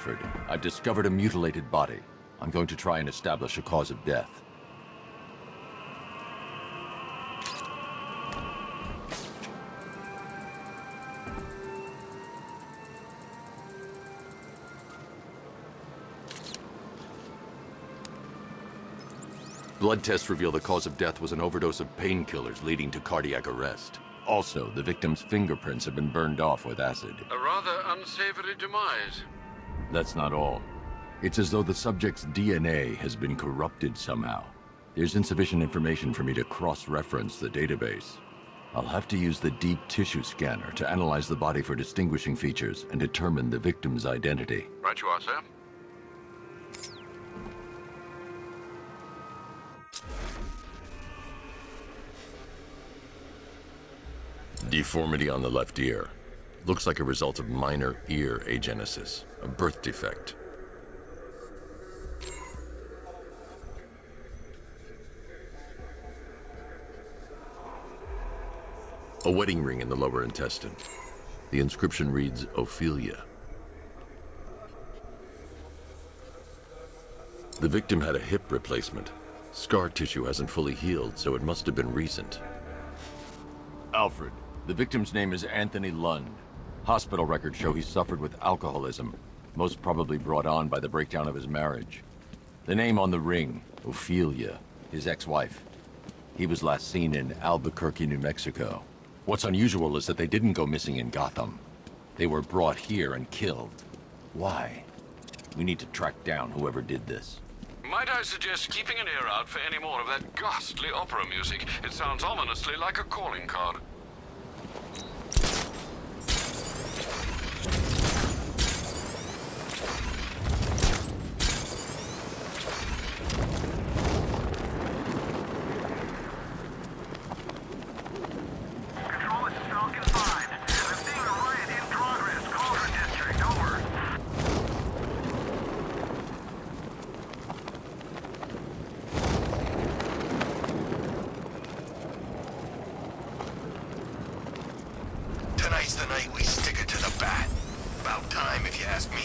Alfred. I've discovered a mutilated body. I'm going to try and establish a cause of death. Blood tests reveal the cause of death was an overdose of painkillers leading to cardiac arrest. Also, the victim's fingerprints have been burned off with acid. A rather unsavory demise. That's not all. It's as though the subject's DNA has been corrupted somehow. There's insufficient information for me to cross-reference the database. I'll have to use the deep tissue scanner to analyze the body for distinguishing features and determine the victim's identity. Right you are, sir. Deformity on the left ear. Looks like a result of minor ear agenesis, a birth defect. A wedding ring in the lower intestine. The inscription reads, Ophelia. The victim had a hip replacement. Scar tissue hasn't fully healed, so it must have been recent. Alfred, the victim's name is Anthony Lund. Hospital records show he suffered with alcoholism, most probably brought on by the breakdown of his marriage. The name on the ring, Ophelia, his ex-wife. He was last seen in Albuquerque, New Mexico. What's unusual is that they didn't go missing in Gotham. They were brought here and killed. Why? We need to track down whoever did this. Might I suggest keeping an ear out for any more of that ghastly opera music? It sounds ominously like a calling card. Tonight's the night we stick it to the bat. About time, if you ask me.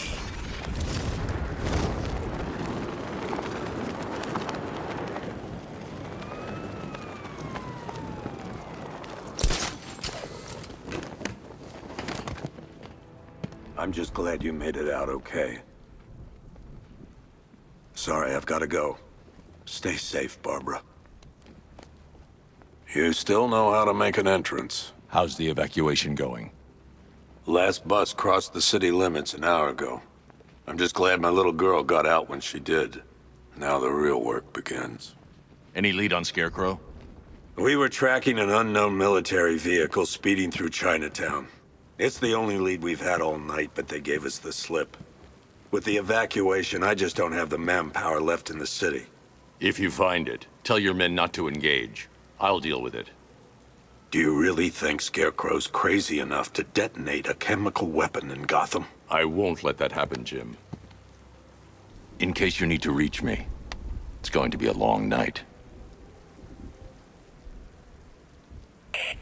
I'm just glad you made it out okay. Sorry, I've got to go. Stay safe, Barbara. You still know how to make an entrance. How's the evacuation going? Last bus crossed the city limits an hour ago. I'm just glad my little girl got out when she did. Now the real work begins. Any lead on Scarecrow? We were tracking an unknown military vehicle speeding through Chinatown. It's the only lead we've had all night, but they gave us the slip. With the evacuation, I just don't have the manpower left in the city. If you find it, tell your men not to engage. I'll deal with it. Do you really think Scarecrow's crazy enough to detonate a chemical weapon in Gotham? I won't let that happen, Jim. In case you need to reach me, it's going to be a long night.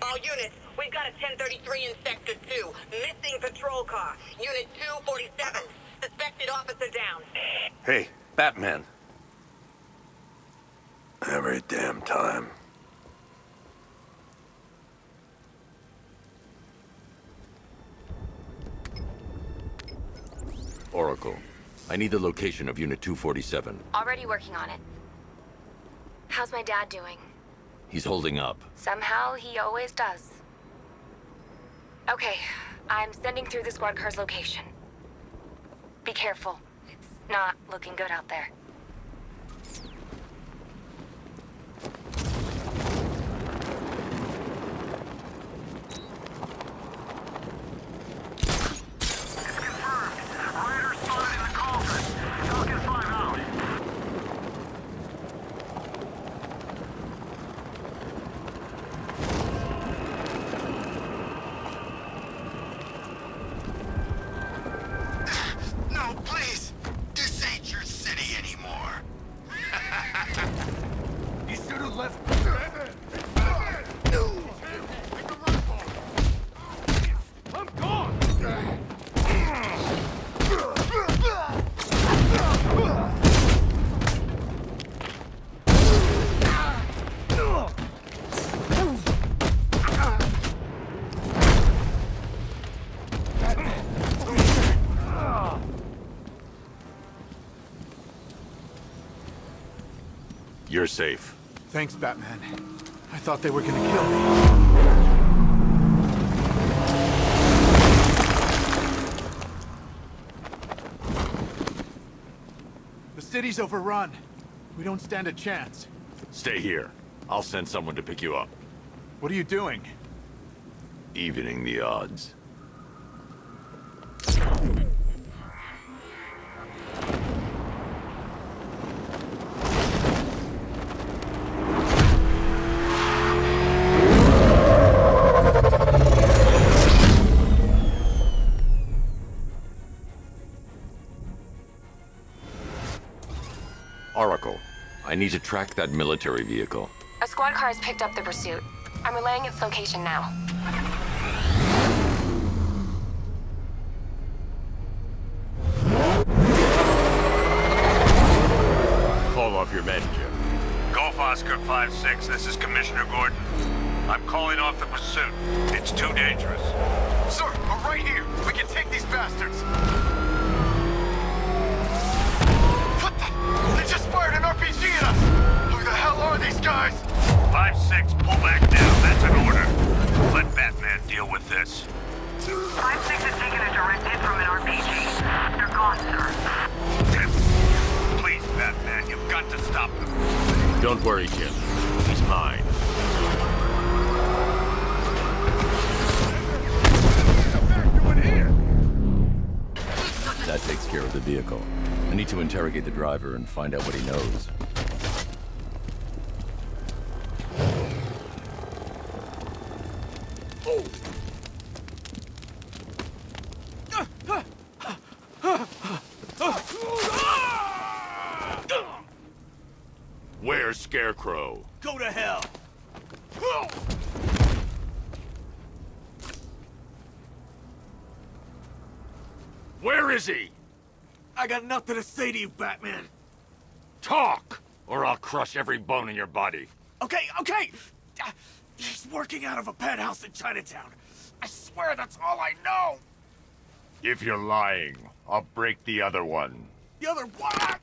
All units, we've got a 1033 in Sector 2. Missing patrol car. Unit 247. Suspected officer down. Hey, Batman. Every damn time. Oracle, I need the location of Unit 247. Already working on it. How's my dad doing? He's holding up. Somehow, he always does. Okay, I'm sending through the squad car's location. Be careful. It's not looking good out there. No, please! This ain't your city anymore. You're safe. Thanks, Batman. I thought they were gonna kill me. The city's overrun. We don't stand a chance. Stay here. I'll send someone to pick you up. What are you doing? Evening the odds. Oracle, I need to track that military vehicle. A squad car has picked up the pursuit. I'm relaying its location now. Call off your men, Jim. Golf Oscar 5-6, this is Commissioner Gordon. I'm calling off the pursuit. It's too dangerous. Sir, we're right here. We can take these bastards. What the? They just fired an RPG at us. Who the hell are these guys? 5-6, pull back now. That's an order. Let Batman deal with this. 5-6 has taken a direct hit from an RPG. They're gone, sir. Please, Batman, you've got to stop them. Don't worry, Jim. He's mine. That takes care of the vehicle. I need to interrogate the driver and find out what he knows. Where's Scarecrow? Go to hell. Where is he? I got nothing to say to you, Batman. Talk, or I'll crush every bone in your body. Okay. He's working out of a penthouse in Chinatown. I swear that's all I know. If you're lying, I'll break the other one. The other one. Ah!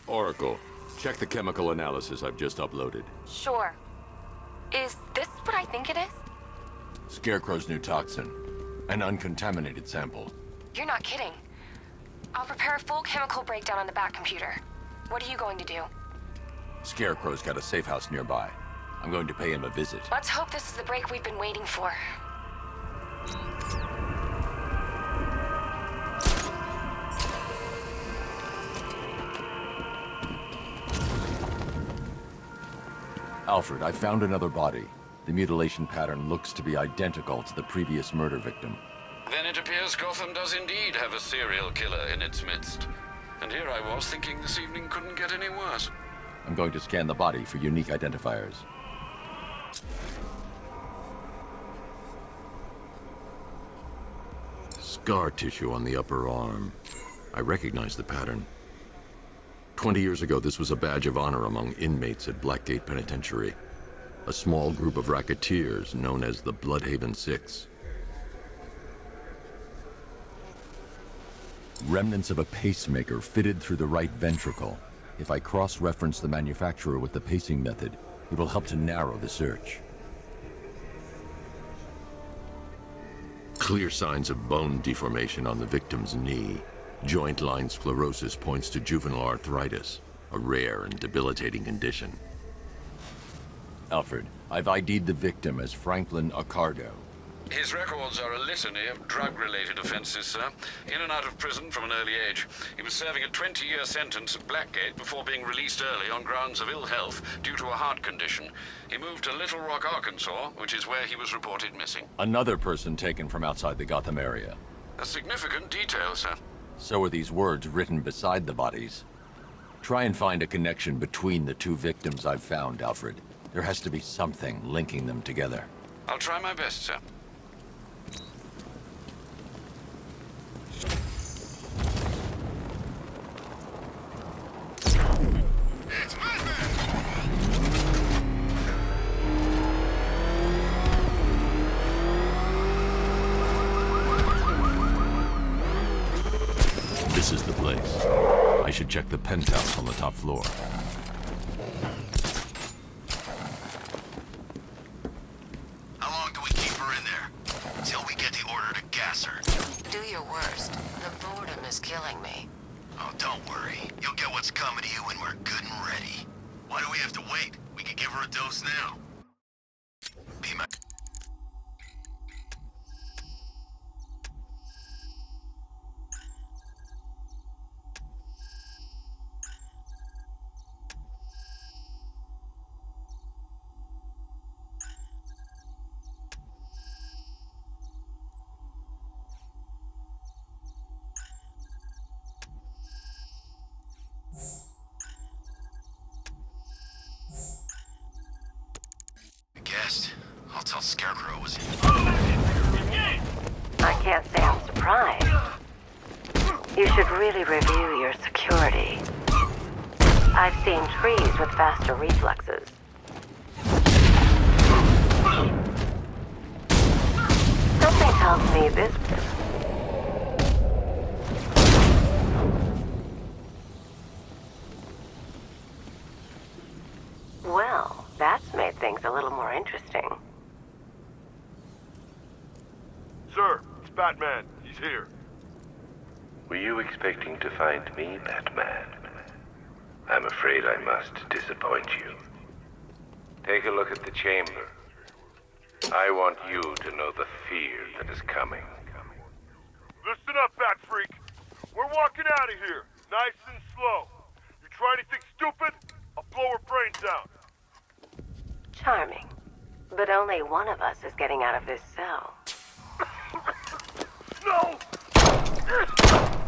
Oracle, check the chemical analysis I've just uploaded. Sure. Is this what I think it is? Scarecrow's new toxin. An uncontaminated sample. You're not kidding. I'll prepare a full chemical breakdown on the back computer. What are you going to do? Scarecrow's got a safe house nearby. I'm going to pay him a visit. Let's hope this is the break we've been waiting for. Alfred, I found another body. The mutilation pattern looks to be identical to the previous murder victim. Then it appears Gotham does indeed have a serial killer in its midst. And here I was thinking this evening couldn't get any worse. I'm going to scan the body for unique identifiers. Scar tissue on the upper arm. I recognize the pattern. 20 years ago, this was a badge of honor among inmates at Blackgate Penitentiary. A small group of racketeers known as the Bloodhaven Six. Remnants of a pacemaker fitted through the right ventricle. If I cross-reference the manufacturer with the pacing method, it will help to narrow the search. Clear signs of bone deformation on the victim's knee. Joint line sclerosis points to juvenile arthritis, a rare and debilitating condition. Alfred, I've ID'd the victim as Franklin Accardo. His records are a litany of drug-related offenses, sir. In and out of prison from an early age. He was serving a 20-year sentence at Blackgate before being released early on grounds of ill health due to a heart condition. He moved to Little Rock, Arkansas, which is where he was reported missing. Another person taken from outside the Gotham area. A significant detail, sir. So are these words written beside the bodies. Try and find a connection between the two victims I've found, Alfred. There has to be something linking them together. I'll try my best, sir. should check the penthouse on the top floor. How long do we keep her in there? Until we get the order to gas her. Do your worst. The boredom is killing me. Oh, don't worry. You'll get what's coming to you when we're good and ready. Why do we have to wait? We could give her a dose now. Be my... I'll tell Scarecrow was in. I can't say I'm surprised. You should really review your security. I've seen trees with faster reflexes. Something tells me this... Well, that's made things a little more interesting. Sir, it's Batman. He's here. Were you expecting to find me, Batman? I'm afraid I must disappoint you. Take a look at the chamber. I want you to know the fear that is coming. Listen up, Bat Freak. We're walking out of here, nice and slow. You try anything stupid, I'll blow her brains out. Charming. But only one of us is getting out of this cell. No!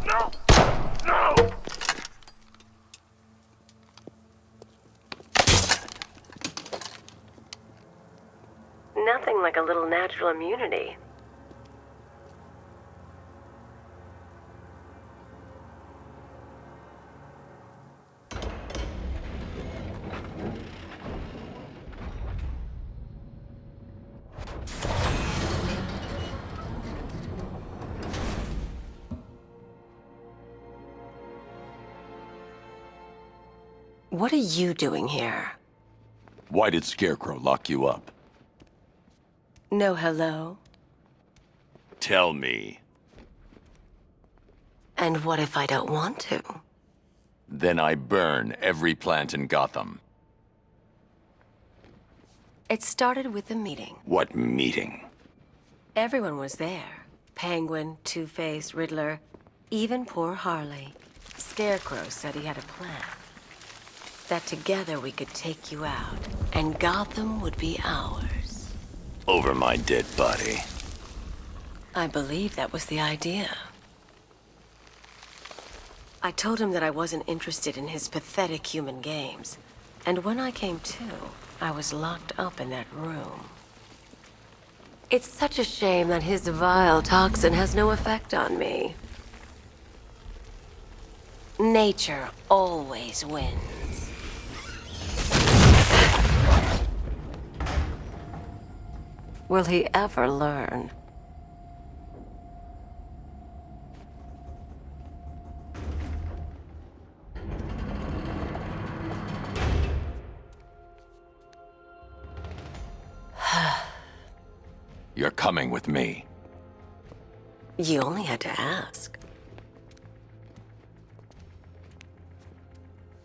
No! No! Nothing like a little natural immunity. What are you doing here? Why did Scarecrow lock you up? No hello? Tell me. And what if I don't want to? Then I burn every plant in Gotham. It started with a meeting. What meeting? Everyone was there. Penguin, Two-Face, Riddler, even poor Harley. Scarecrow said he had a plan. That together we could take you out, and Gotham would be ours. Over my dead body. I believe that was the idea. I told him that I wasn't interested in his pathetic human games. And when I came to, I was locked up in that room. It's such a shame that his vile toxin has no effect on me. Nature always wins. Will he ever learn? You're coming with me. You only had to ask.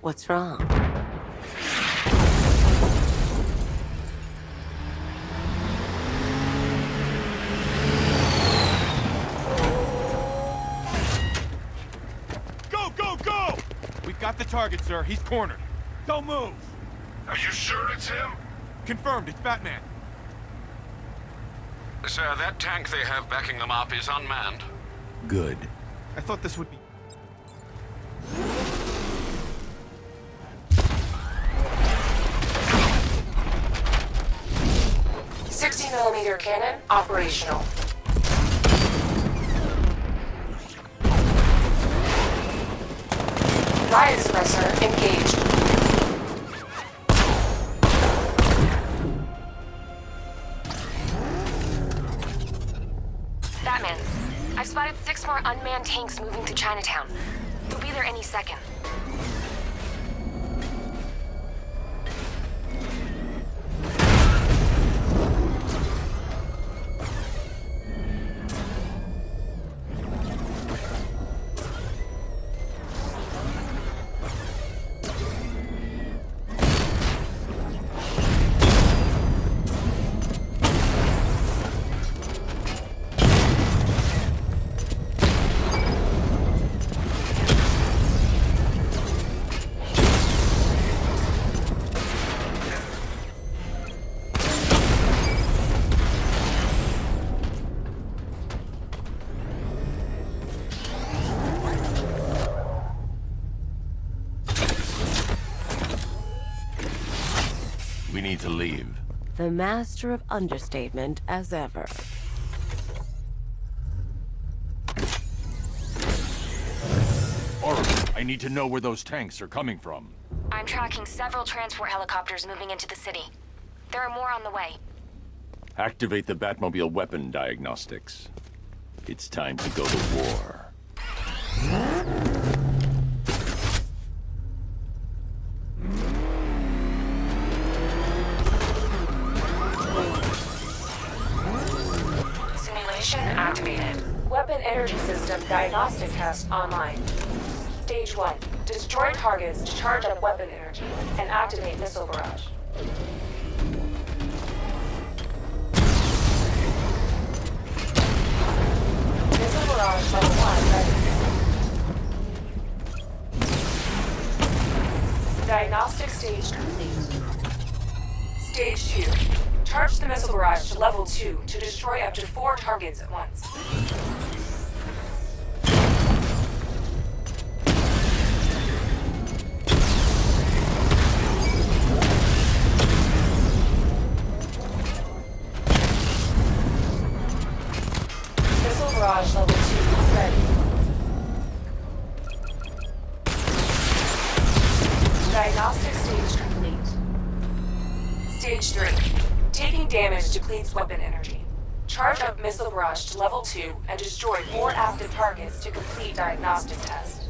What's wrong? Go, go, go! We've got the target, sir. He's cornered. Don't move. Are you sure it's him? Confirmed, it's Batman. Sir, that tank they have backing them up is unmanned. Good. I thought this would be... .60mm cannon operational. Riot suppressor engaged. Batman, I've spotted 6 more unmanned tanks moving to Chinatown. They'll be there any second. We need to leave. The master of understatement as ever. Alright, I need to know where those tanks are coming from. I'm tracking several transport helicopters moving into the city. There are more on the way. Activate the Batmobile weapon diagnostics. It's time to go to war. Simulation activated. Weapon energy system diagnostic test online. Stage 1. Destroy targets to charge up weapon energy and activate missile barrage. Missile barrage level 1 ready. Diagnostic stage complete. Stage 2. Charge the missile barrage to level 2 to destroy up to 4 targets at once. Missile barrage level 2 ready. Diagnostic stage complete. Stage 3. Taking damage depletes weapon energy. Charge up missile barrage to level 2 and destroy 4 active targets to complete diagnostic test.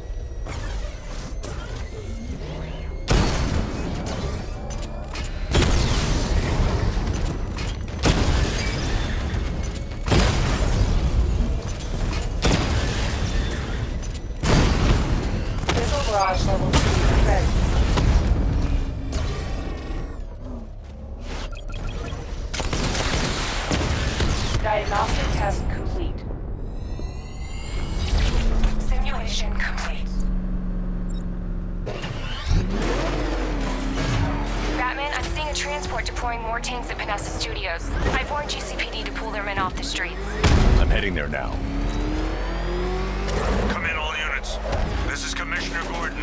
Missile barrage level 2 ready. Diagnostic test complete. Simulation complete. Batman, I'm seeing a transport deploying more tanks at Panessa Studios. I've warned GCPD to pull their men off the streets. I'm heading there now. Come in, all units. This is Commissioner Gordon.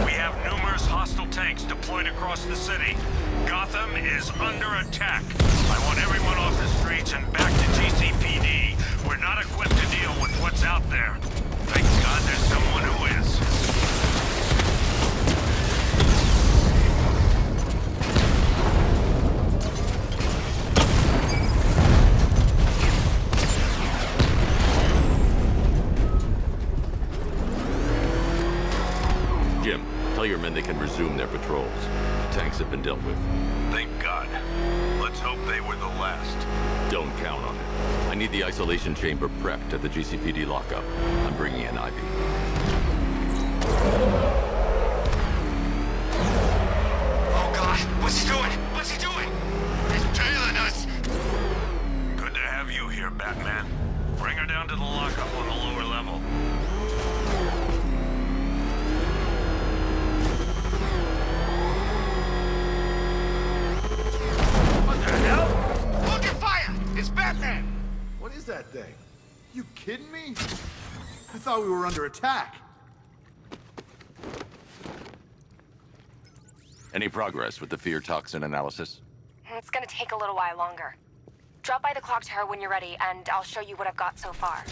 We have numerous hostile tanks deployed across the city. Gotham is under attack. I want everyone off the streets and back to GCPD. We're not equipped to deal with what's out there. Thank God there's someone who is. Jim, tell your men they can resume their patrols. The tanks have been dealt with. Thank God. Let's hope they were the last. Don't count on it. I need the isolation chamber prepped at the GCPD lockup. I'm bringing in Ivy. Oh God, what's he doing? What's he doing? He's tailing us. Good to have you here, Batman. Bring her down to the lockup on the lower level. What the hell? Hold your fire! It's Batman! What is that thing? You kidding me? I thought we were under attack. Any progress with the fear toxin analysis? It's gonna take a little while longer. Drop by the clock tower when you're ready, and I'll show you what I've got so far.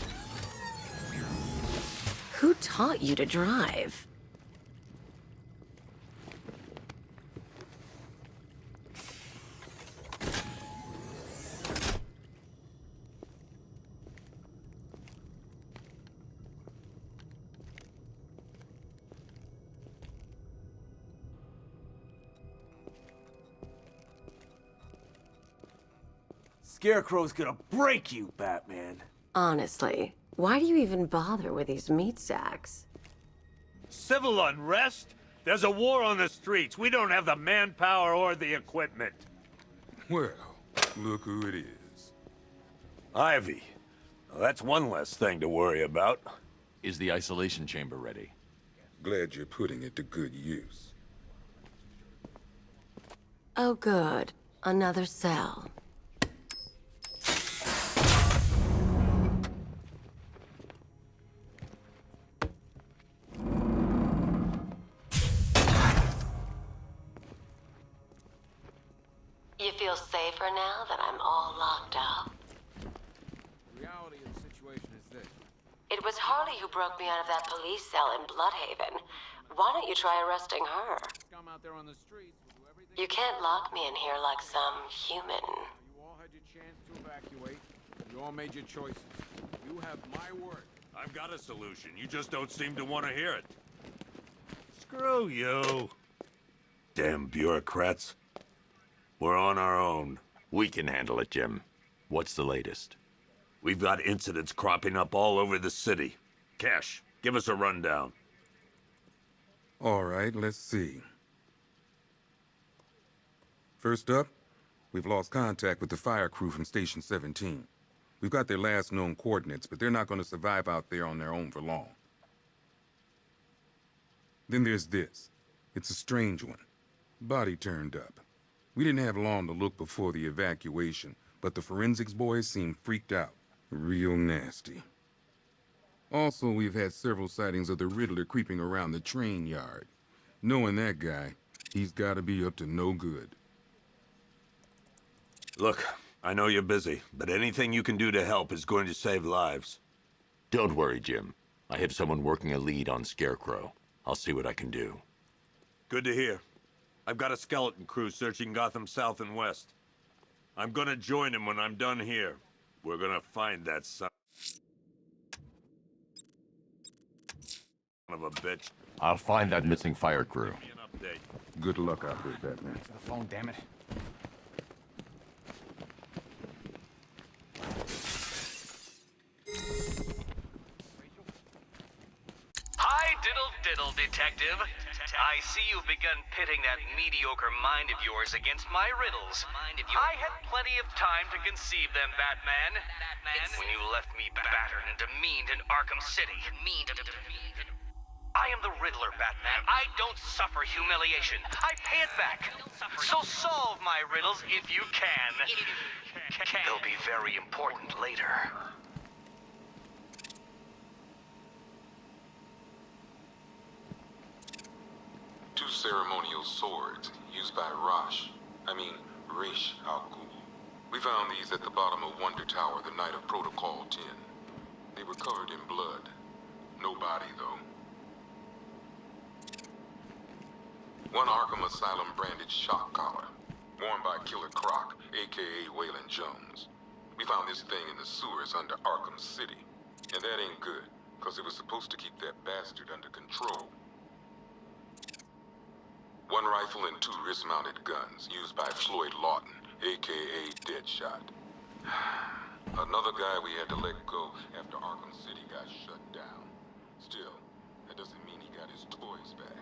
Who taught you to drive? Scarecrow's gonna break you, Batman. Honestly, why do you even bother with these meat sacks? Civil unrest? There's a war on the streets. We don't have the manpower or the equipment. Well, look who it is. Ivy. Well, that's one less thing to worry about. Is the isolation chamber ready? Glad you're putting it to good use. Oh good. Another cell. feel safer now that I'm all locked up? The reality of the situation is this. It was Harley who broke me out of that police cell in Bloodhaven. Why don't you try arresting her? Come out there on the streets, we'll do everything. You can't lock me in here like some human. You all had your chance to evacuate. You all made your choices. You have my word. I've got a solution. You just don't seem to want to hear it. Screw you. Damn bureaucrats. We're on our own. We can handle it, Jim. What's the latest? We've got incidents cropping up all over the city. Cash, give us a rundown. All right, let's see. First up, we've lost contact with the fire crew from Station 17. We've got their last known coordinates, but they're not going to survive out there on their own for long. Then there's this. It's a strange one. Body turned up. We didn't have long to look before the evacuation, but the forensics boys seemed freaked out. Real nasty. Also, we've had several sightings of the Riddler creeping around the train yard. Knowing that guy, he's got to be up to no good. Look, I know you're busy, but anything you can do to help is going to save lives. Don't worry, Jim. I have someone working a lead on Scarecrow. I'll see what I can do. Good to hear. I've got a skeleton crew searching Gotham South and West. I'm gonna join him when I'm done here. We're gonna find that son of a bitch. I'll find that missing fire crew. Give me an update. Good luck out there, Batman. To the phone, damn it. Hi, diddle, detective. I see you've begun pitting that mediocre mind of yours against my riddles. I had plenty of time to conceive them, Batman. When you left me battered and demeaned in Arkham City. I am the Riddler, Batman. I don't suffer humiliation. I pay it back. So solve my riddles if you can. They'll be very important later. Two ceremonial swords used by Rish Al Ghul. We found these at the bottom of Wonder Tower the night of Protocol 10. They were covered in blood. No body, though. One Arkham Asylum branded shock collar, worn by Killer Croc, aka Waylon Jones. We found this thing in the sewers under Arkham City. And that ain't good, because it was supposed to keep that bastard under control. One rifle and two wrist-mounted guns, used by Floyd Lawton, aka Deadshot. Another guy we had to let go after Arkham City got shut down. Still, that doesn't mean he got his toys back.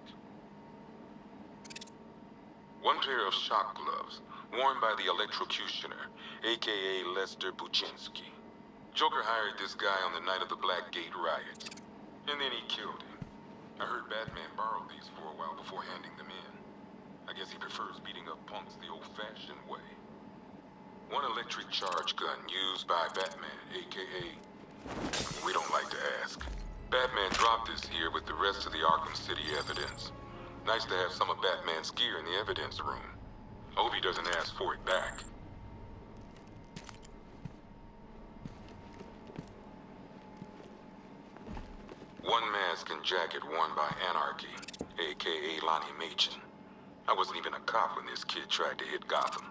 One pair of shock gloves, worn by the Electrocutioner, aka Lester Buczynski. Joker hired this guy on the night of the Blackgate riots, and then he killed him. I heard Batman borrowed these for a while before handing them in. I guess he prefers beating up punks the old-fashioned way. One electric charge gun used by Batman, aka... we don't like to ask. Batman dropped this here with the rest of the Arkham City evidence. Nice to have some of Batman's gear in the evidence room. I hope he doesn't ask for it back. One mask and jacket worn by Anarchy, aka Lonnie Machin. I wasn't even a cop when this kid tried to hit Gotham.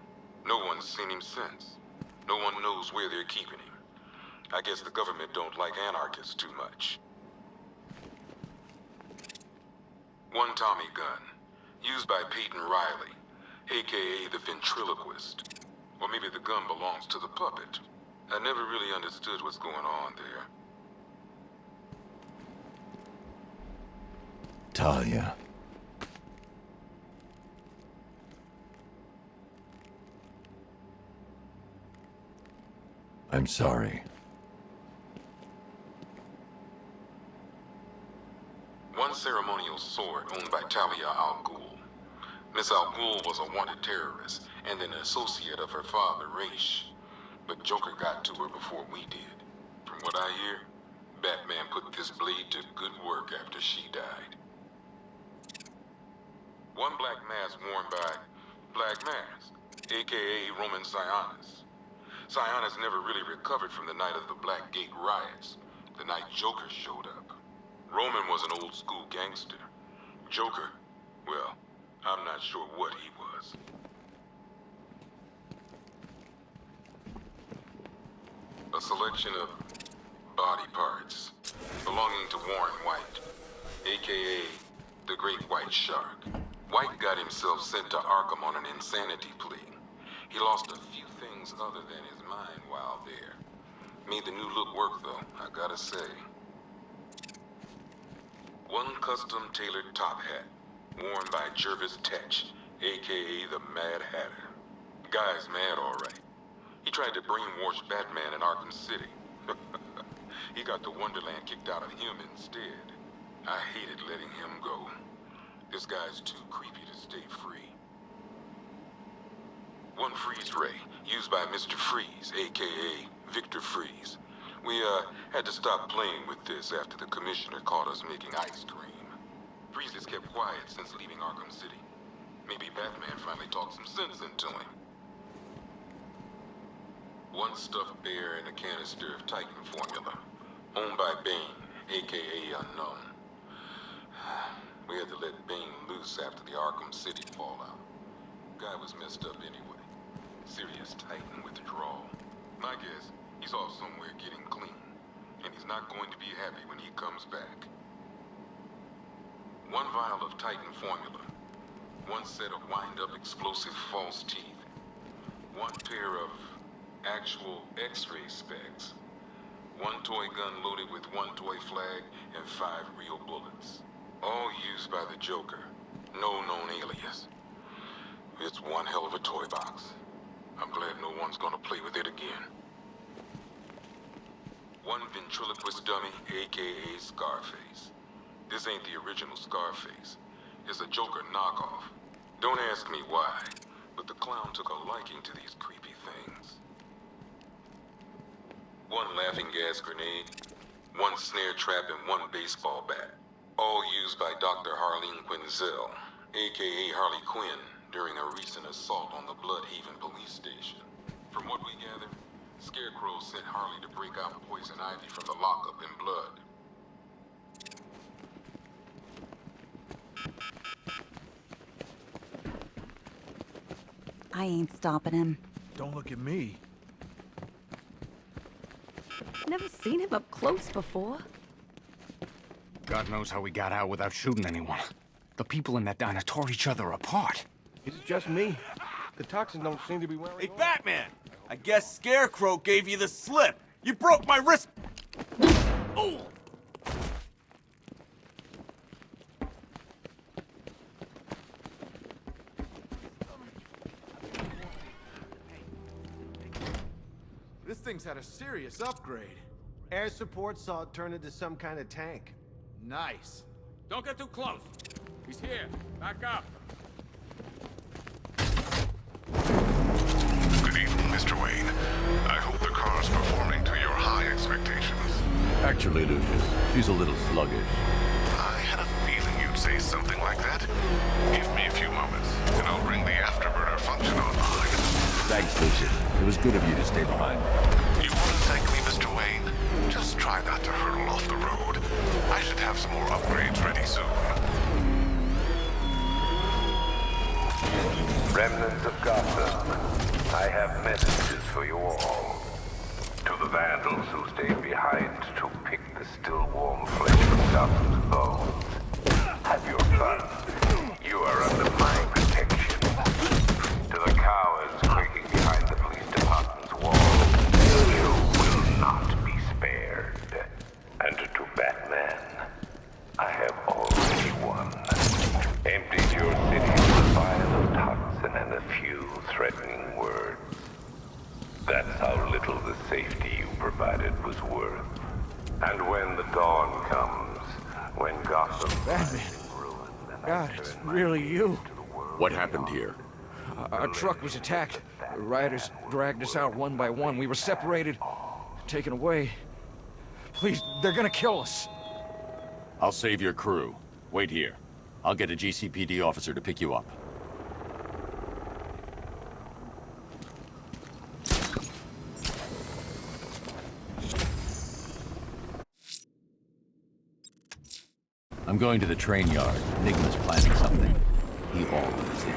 No one's seen him since. No one knows where they're keeping him. I guess the government don't like anarchists too much. One Tommy gun, used by Peyton Riley, aka the ventriloquist. Or maybe the gun belongs to the puppet. I never really understood what's going on there. Talia. I'm sorry. One ceremonial sword owned by Talia Al Ghul. Miss Al Ghul was a wanted terrorist and an associate of her father, Raish. But Joker got to her before we did. From what I hear, Batman put this blade to good work after she died. One black mask worn by Black Mask, a.k.a. Roman Sionis. Sionis never really recovered from the night of the Black Gate riots, the night Joker showed up. Roman was an old-school gangster. Joker, well, I'm not sure what he was. A selection of body parts belonging to Warren White, a.k.a. the Great White Shark. White got himself sent to Arkham on an insanity plea. He lost a few things other than his mind while there. Made the new look work, though, I gotta say. One custom-tailored top hat, worn by Jervis Tetch, a.k.a. the Mad Hatter. Guy's mad, all right. He tried to brainwash Batman in Arkham City. He got the Wonderland kicked out of him instead. I hated letting him go. This guy's too creepy to stay free. One freeze ray, used by Mr. Freeze, a.k.a. Victor Freeze. We, had to stop playing with this after the commissioner caught us making ice cream. Freeze has kept quiet since leaving Arkham City. Maybe Batman finally talked some sense into him. One stuffed bear in a canister of Titan formula, owned by Bane, a.k.a. Unknown. We had to let Bane loose after the Arkham City fallout. Guy was messed up anyway. Serious Titan withdrawal. My guess, he's off somewhere getting clean, and he's not going to be happy when he comes back. One vial of Titan formula, one set of wind-up explosive false teeth, one pair of actual X-ray specs, one toy gun loaded with one toy flag, and 5 real bullets. All used by the Joker. No known alias. It's one hell of a toy box. I'm glad no one's gonna play with it again. One ventriloquist dummy, a.k.a. Scarface. This ain't the original Scarface. It's a Joker knockoff. Don't ask me why, but the clown took a liking to these creepy things. One laughing gas grenade, one snare trap, and one baseball bat. All used by Dr. Harleen Quinzel, a.k.a. Harley Quinn, during a recent assault on the Bloodhaven police station. From what we gathered, Scarecrow sent Harley to break out Poison Ivy from the lockup in Blood. I ain't stopping him. Don't look at me. Never seen him up close before. God knows how we got out without shooting anyone. The people in that diner tore each other apart. Is it just me? The toxins don't seem to be wearing Hey, off. Batman! I guess Scarecrow gave you the slip. You broke my wrist. Oh! This thing's had a serious upgrade. Air support saw it turn into some kind of tank. Nice. Don't get too close. He's here. Back up. Good evening, Mr. Wayne. I hope the car's performing to your high expectations. Actually, Lucius, she's a little sluggish. I had a feeling you'd say something like that. Give me a few moments, and I'll bring the afterburner function online. Thanks, Lucius. It was good of you to stay behind. You want to thank me, Mr. Wayne? Just try not to hurtle off the road. I should have some more upgrades ready soon. Remnants of Gotham, I have messages for you all. To the vandals who stayed behind to pick the still warm flesh from Gotham's bones. Have your fun. You are under my protection. To the cowards quaking behind the police department's wall, you will not be spared. And to Batman, I have already won. Emptied your city with a vial of toxin and a few threatening words. That's how little the safety you provided was worth. And when the dawn comes, when Gotham... Batman. God, it's really you. What happened here? Our truck was attacked. The rioters dragged us out one by one. We were separated, taken away. Please, they're gonna kill us. I'll save your crew. Wait here. I'll get a GCPD officer to pick you up. I'm going to the train yard. Enigma's planning something. He always is.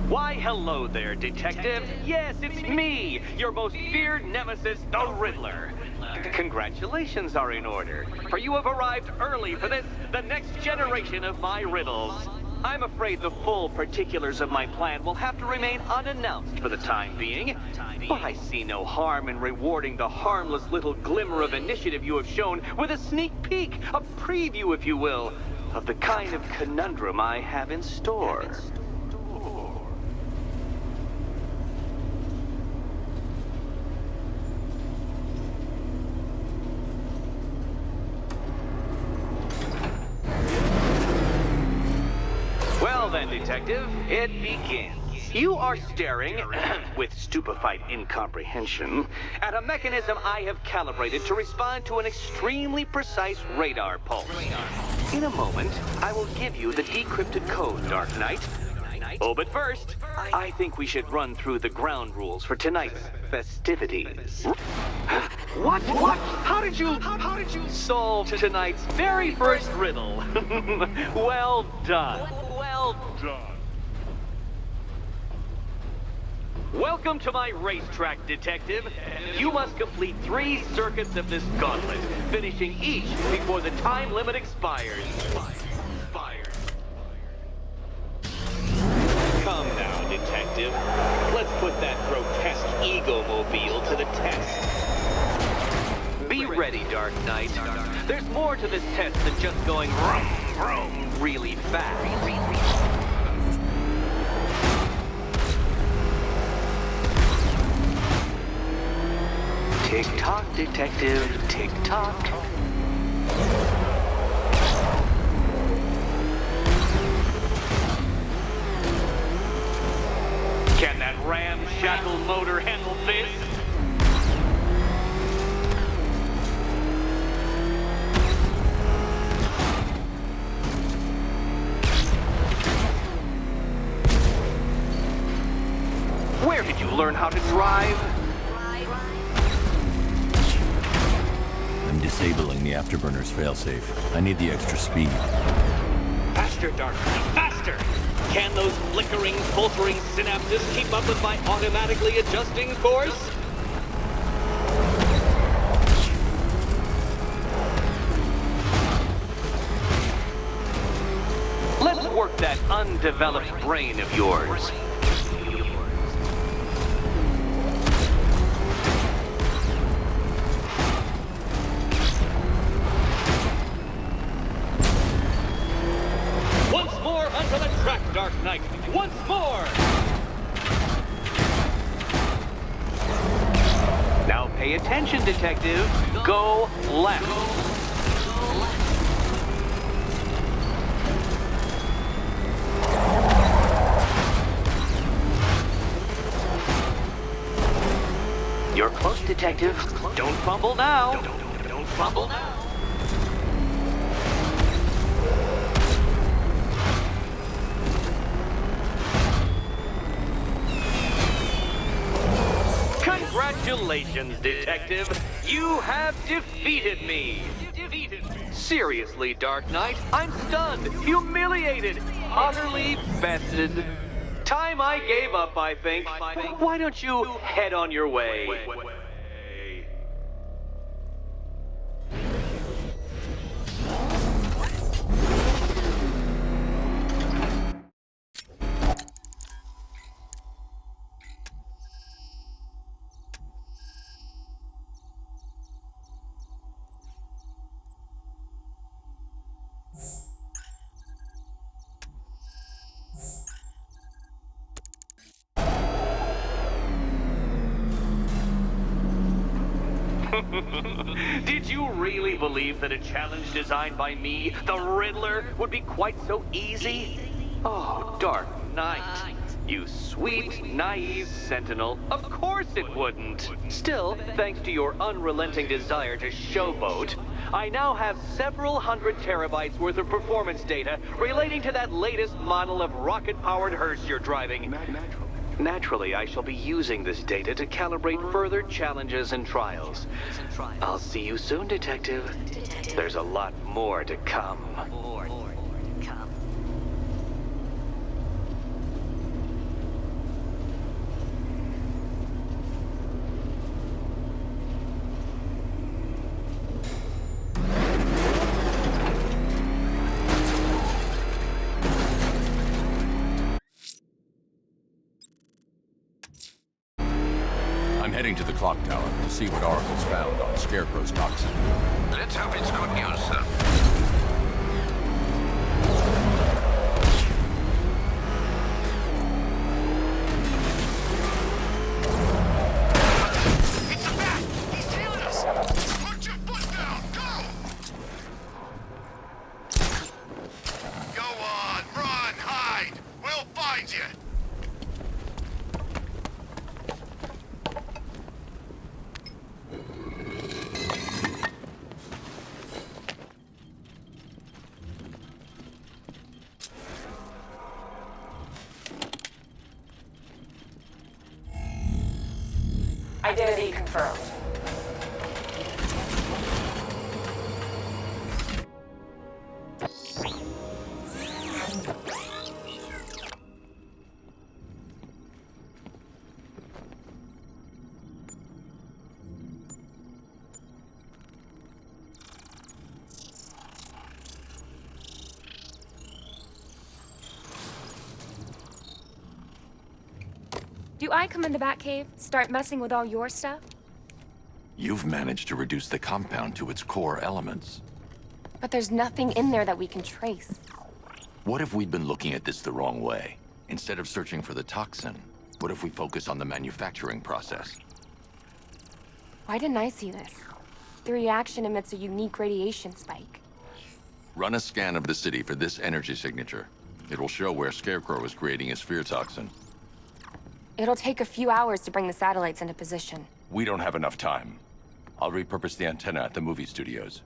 Why, hello there, Detective. Yes, it's me, your most feared nemesis, the Riddler. Congratulations are in order, for you have arrived early for this, the next generation of my riddles. I'm afraid the full particulars of my plan will have to remain unannounced for the time being, but I see no harm in rewarding the harmless little glimmer of initiative you have shown with a sneak peek, a preview, if you will, of the kind of conundrum I have in store. Well then, Detective, it begins. You are staring, with stupefied incomprehension, at a mechanism I have calibrated to respond to an extremely precise radar pulse. In a moment, I will give you the decrypted code, Dark Knight. Oh, but first, I think we should run through the ground rules for tonight's festivities. What? How did you solve tonight's very first riddle? Well done. Well done. Welcome to my racetrack, Detective. You must complete 3 circuits of this gauntlet, finishing each before the time limit expires. Come now, Detective. Let's put that grotesque ego-mobile to the test. Be ready, Dark Knight. There's more to this test than just going vroom, vroom really fast. Tick-tock, Detective. Tick-tock. Can that ramshackle motor handle this? Where did you learn how to drive? I'm disabling the afterburner's failsafe. I need the extra speed. Faster, Dark Knight, faster! Can those flickering, faltering synapses keep up with my automatically adjusting course? Let's work that undeveloped brain of yours. Once more onto the track, Dark Knight. Once more! Now pay attention, Detective. Go left. You're close, Detective. Don't fumble now. Don't fumble now. Congratulations, Detective. You have defeated me. Seriously, Dark Knight, I'm stunned, humiliated, utterly bested. Time I gave up, I think. Why don't you head on your way? Did you really believe that a challenge designed by me, the Riddler, would be quite so easy? Oh, Dark Knight. You sweet, naive sentinel. Of course it wouldn't. Still, thanks to your unrelenting desire to showboat, I now have several hundred terabytes worth of performance data relating to that latest model of rocket-powered hearse you're driving. Naturally, I shall be using this data to calibrate further challenges and trials. I'll see you soon, Detective. There's a lot more to come. I'm heading to the clock tower to see what Oracle's found on Scarecrow's toxin. Let's hope it's good news, sir. It's a bat! He's tailing us! Put your foot down! Go! Go on! Run! Hide! We'll find you! Identity confirmed. Do I come in the Batcave, start messing with all your stuff? You've managed to reduce the compound to its core elements. But there's nothing in there that we can trace. What if we'd been looking at this the wrong way? Instead of searching for the toxin, what if we focus on the manufacturing process? Why didn't I see this? The reaction emits a unique radiation spike. Run a scan of the city for this energy signature. It will show where Scarecrow is creating his fear toxin. It'll take a few hours to bring the satellites into position. We don't have enough time. I'll repurpose the antenna at the movie studios.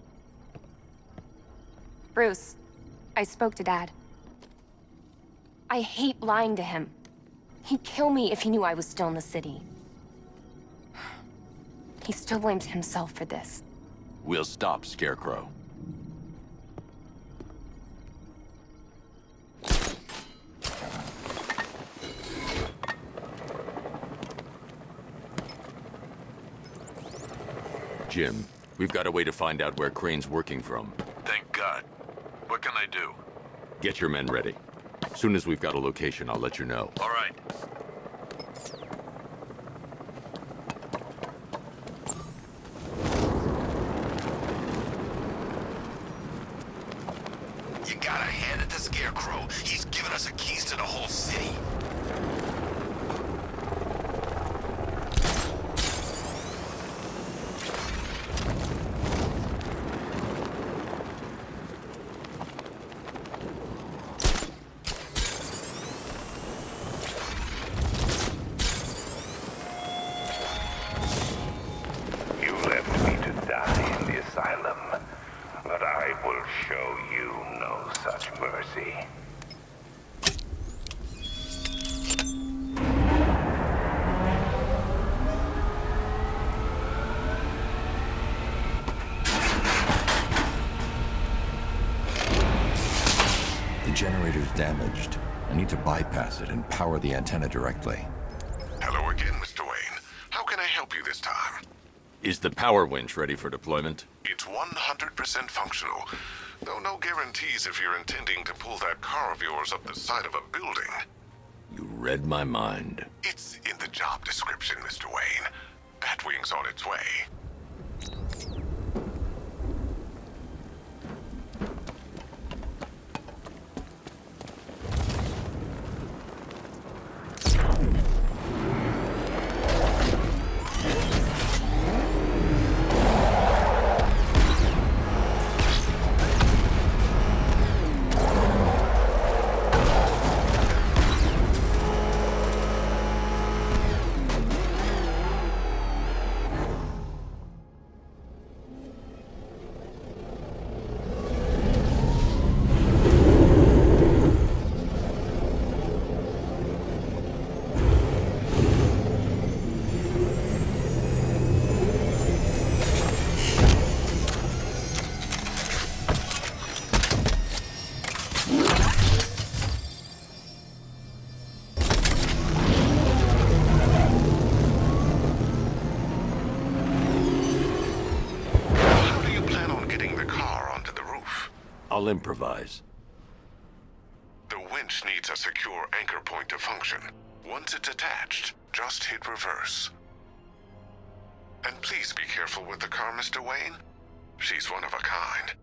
Bruce, I spoke to Dad. I hate lying to him. He'd kill me if he knew I was still in the city. He still blames himself for this. We'll stop Scarecrow. Jim, we've got a way to find out where Crane's working from. Thank God. What can I do? Get your men ready. Soon as we've got a location, I'll let you know. All right. You gotta hand it to Scarecrow. He's given us the keys to the whole city. You left me to die in the asylum, but I will show you no such mercy. The generator's damaged. I need to bypass it and power the antenna directly. Hello again, Mr. Wayne. How can I help you this time? Is the power winch ready for deployment? It's 100% functional, though no guarantees if you're intending to pull that car of yours up the side of a building. You read my mind. It's in the job description, Mr. Wayne. Batwing's on its way. I'll improvise. The winch needs a secure anchor point to function. Once it's attached, just hit reverse. And please be careful with the car, Mr. Wayne. She's one of a kind.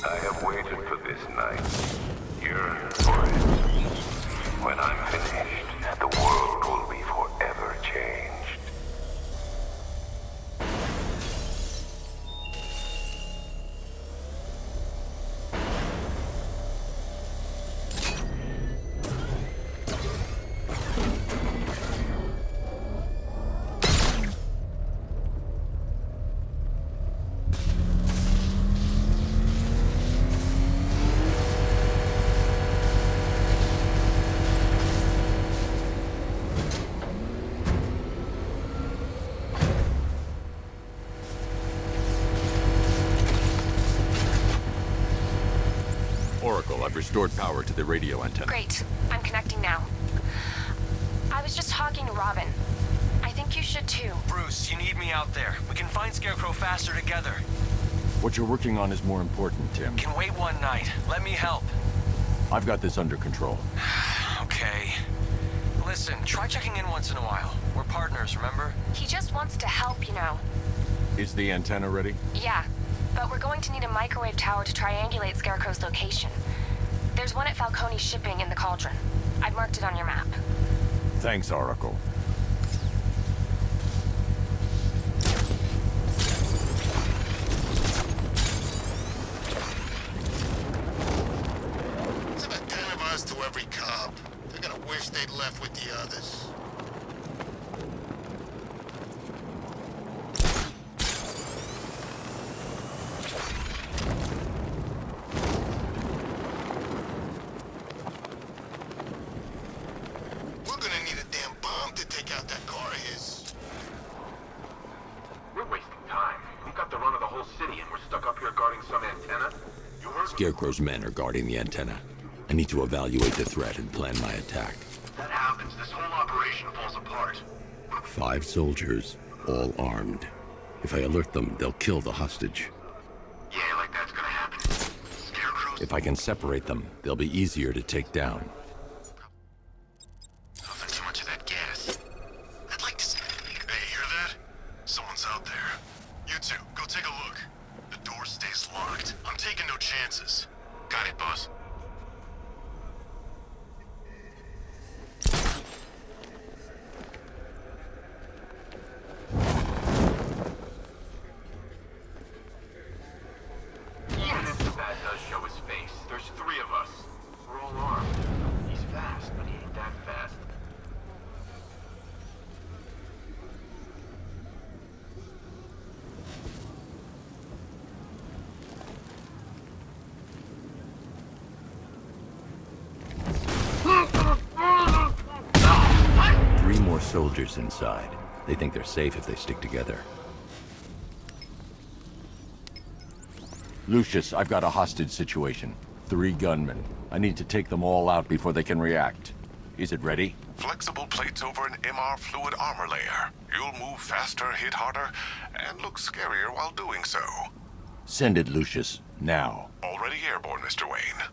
I have waited for this night, yearned for it. When I'm finished, the world will be forever changed. Oracle, I've restored power to the radio antenna. Great. I'm connecting now. I was just talking to Robin. I think you should too. Bruce, you need me out there. We can find Scarecrow faster together. What you're working on is more important, Tim. Can wait one night. Let me help. I've got this under control. Okay. Listen, try checking in once in a while. We're partners, remember? He just wants to help, you know. Is the antenna ready? Yeah, but we're going to need a microwave tower to triangulate Scarecrow's location. There's one at Falcone Shipping in the Cauldron. I've marked it on your map. Thanks, Oracle. It's about 10 of us to every cop. They're gonna wish they'd left with the others. We're gonna need a damn bomb to take out that car of his. We're wasting time. We've got the run of the whole city and we're stuck up here guarding some antenna. You heard? Scarecrow's men are guarding the antenna. I need to evaluate the threat and plan my attack. If that happens, this whole operation falls apart. 5 soldiers, all armed. If I alert them, they'll kill the hostage. Yeah, like that's gonna happen. Scarecrow's If I can separate them, they'll be easier to take down. puffing too much of that gas. I'd like to see. Hey, hear that? Someone's out there. You two, go take a look. The door stays locked. I'm taking no chances. Got it, boss. Even if the bat does show his face, there's 3 of us. We're all armed. He's fast, but he ain't that fast. Three more soldiers inside. They think they're safe if they stick together. Lucius, I've got a hostage situation. 3 gunmen. I need to take them all out before they can react. Is it ready? Flexible plates over an MR fluid armor layer. You'll move faster, hit harder, and look scarier while doing so. Send it, Lucius. Now. Already airborne, Mr. Wayne.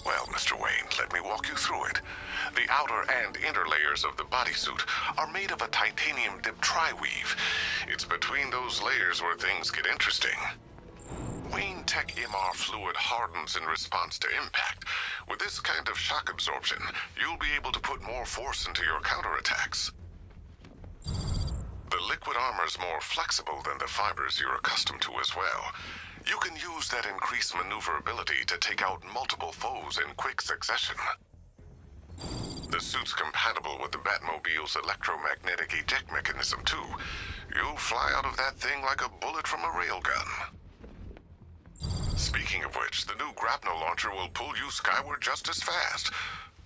Well, Mr. Wayne, let me walk you through it. The outer and inner layers of the bodysuit are made of a titanium dip tri-weave. It's between those layers where things get interesting. Wayne Tech MR fluid hardens in response to impact. With this kind of shock absorption, you'll be able to put more force into your counterattacks. The liquid armor's more flexible than the fibers you're accustomed to as well. You can use that increased maneuverability to take out multiple foes in quick succession. The suit's compatible with the Batmobile's electromagnetic eject mechanism, too. You'll fly out of that thing like a bullet from a railgun. Speaking of which, the new grapnel launcher will pull you skyward just as fast.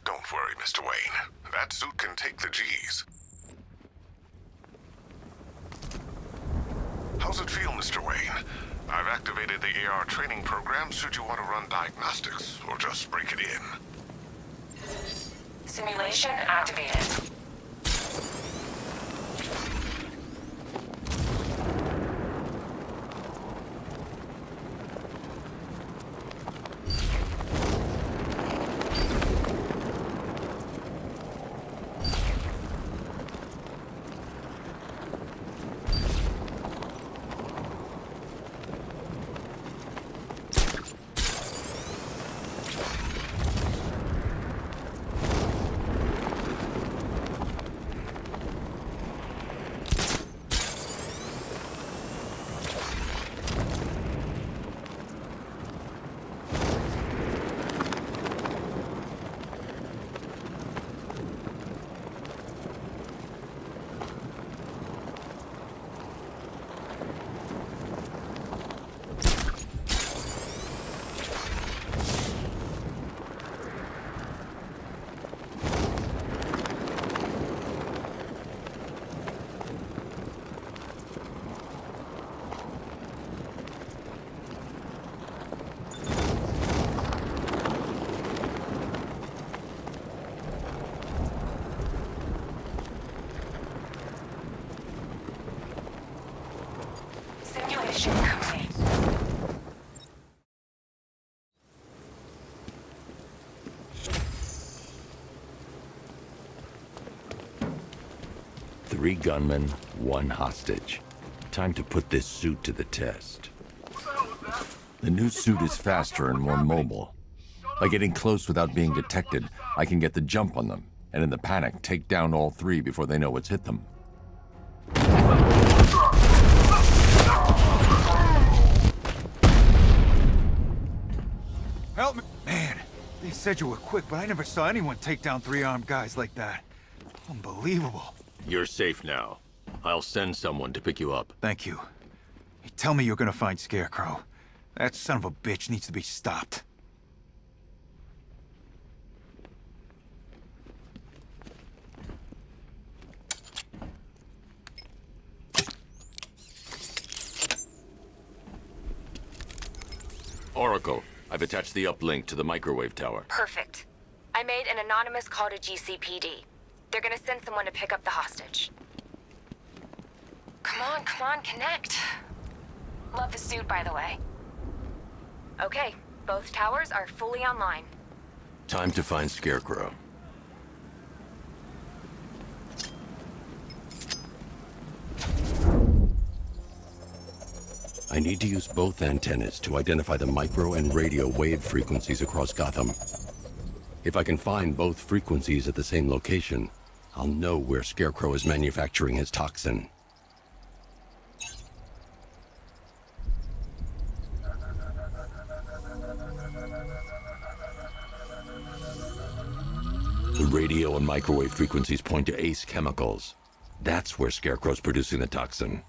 Don't worry, Mr. Wayne. That suit can take the G's. How's it feel, Mr. Wayne? I've activated the AR training program should you want to run diagnostics, or just break it in. Simulation activated. Simulation complete. Three gunmen, one hostage. Time to put this suit to the test. The new suit is faster and more mobile. By getting close without being detected, I can get the jump on them, and in the panic, take down all three before they know what's hit them. Help me! Man, they said you were quick, but I never saw anyone take down three armed guys like that. Unbelievable. You're safe now. I'll send someone to pick you up. Thank you. Hey, tell me you're gonna find Scarecrow. That son of a bitch needs to be stopped. Oracle, I've attached the uplink to the microwave tower. Perfect. I made an anonymous call to GCPD. They're gonna send someone to pick up the hostage. Come on, connect. Love the suit, by the way. Okay, both towers are fully online. Time to find Scarecrow. I need to use both antennas to identify the micro and radio wave frequencies across Gotham. If I can find both frequencies at the same location, I'll know where Scarecrow is manufacturing his toxin. The radio and microwave frequencies point to Ace Chemicals. That's where Scarecrow's producing the toxin.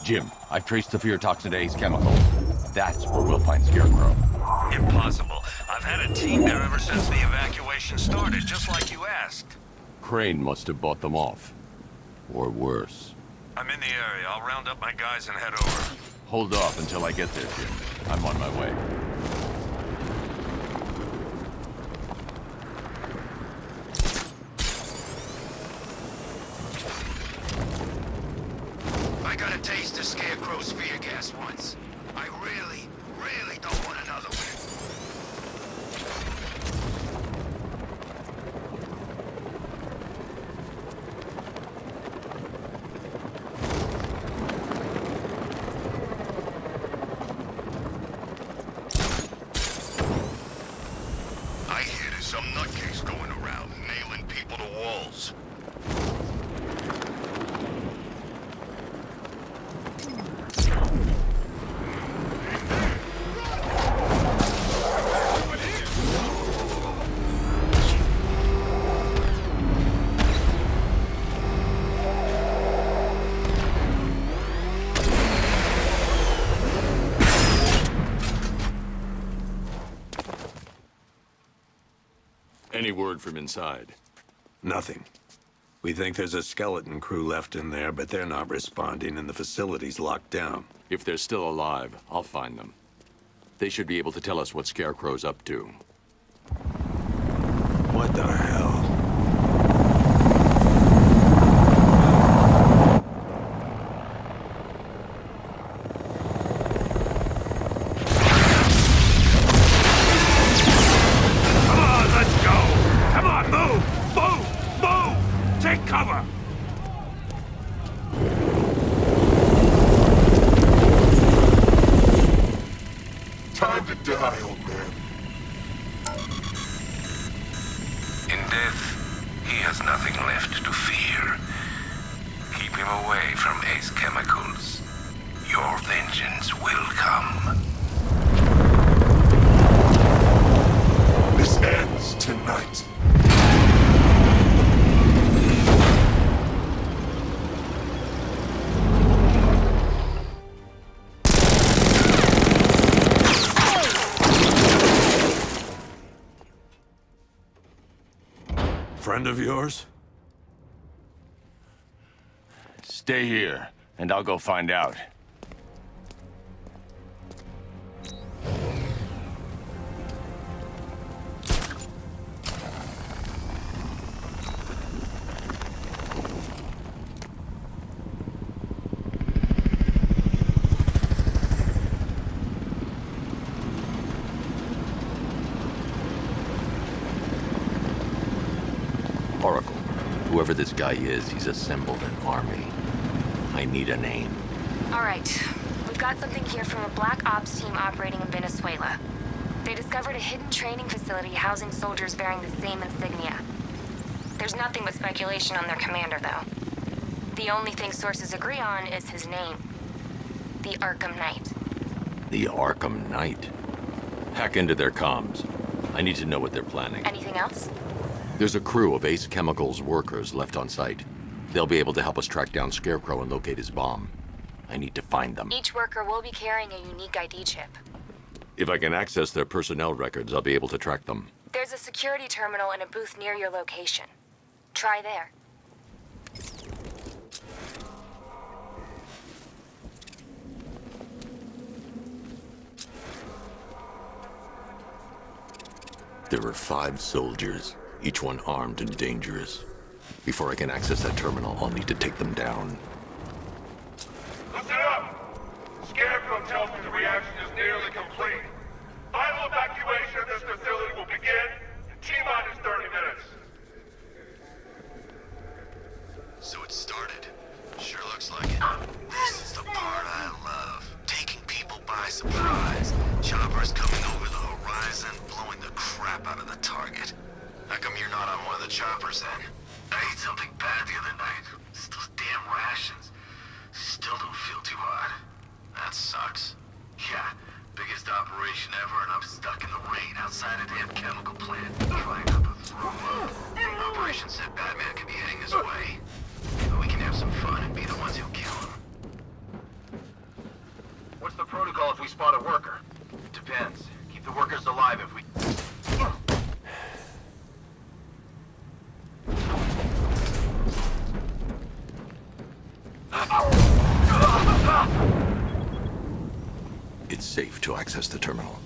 Jim, I've traced the fear toxin to Ace Chemicals. That's where we'll find Scarecrow. Impossible. I've had a team there ever since the evacuation started, just like you asked. Crane must have bought them off. Or worse. I'm in the area. I'll round up my guys and head over. Hold off until I get there, Jim. I'm on my way. I got a taste of Scarecrow's fear gas once. I really don't want another one. I hear there's some nutcase going around, nailing people to walls. Any word from inside? Nothing. We think there's a skeleton crew left in there, but they're not responding and the facility's locked down. If they're still alive, I'll find them. They should be able to tell us what Scarecrow's up to. What the hell? Time to die, old man. In death, he has nothing left to fear. Keep him away from Ace Chemicals. Your vengeance will come. This ends tonight. Friend of yours? Stay here, and I'll go find out. Oracle, whoever this guy is, he's assembled an army. I need a name. All right. We've got something here from a Black Ops team operating in Venezuela. They discovered a hidden training facility housing soldiers bearing the same insignia. There's nothing but speculation on their commander, though. The only thing sources agree on is his name. The Arkham Knight. The Arkham Knight? Hack into their comms. I need to know what they're planning. Anything else? There's a crew of Ace Chemicals workers left on site. They'll be able to help us track down Scarecrow and locate his bomb. I need to find them. Each worker will be carrying a unique ID chip. If I can access their personnel records, I'll be able to track them. There's a security terminal and a booth near your location. Try there. There are 5 soldiers, each one armed and dangerous. Before I can access that terminal, I'll need to take them down. Listen up! Scarecrow tells me the reaction is nearly complete. Violent guys. Choppers coming over the horizon, blowing the crap out of the target. How come you're not on one of the choppers then? I ate something bad the other night. It's those damn rations. Still don't feel too hot. That sucks. Yeah, biggest operation ever, and I'm stuck in the rain outside a damn chemical plant, trying not to throw up. Operation said Batman could be heading his way. But we can have some fun and be the ones who kill him. What's the protocol if we spot a worker? Depends. Keep the workers alive if we... It's safe to access the terminal.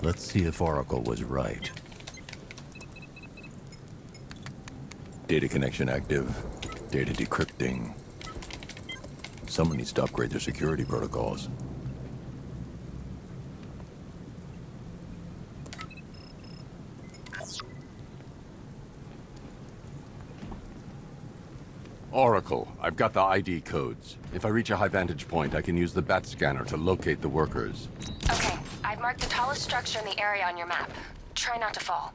Let's see if Oracle was right. Data connection active. Data decrypting. Someone needs to upgrade their security protocols. Oracle, I've got the ID codes. If I reach a high vantage point, I can use the bat scanner to locate the workers. Okay, I've marked the tallest structure in the area on your map. Try not to fall.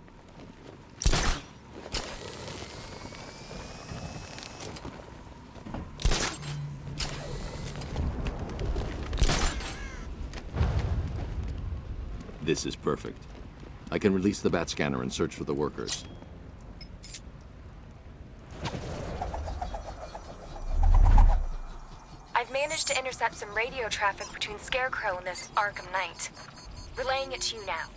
This is perfect. I can release the bat scanner and search for the workers. I've managed to intercept some radio traffic between Scarecrow and this Arkham Knight. Relaying it to you now.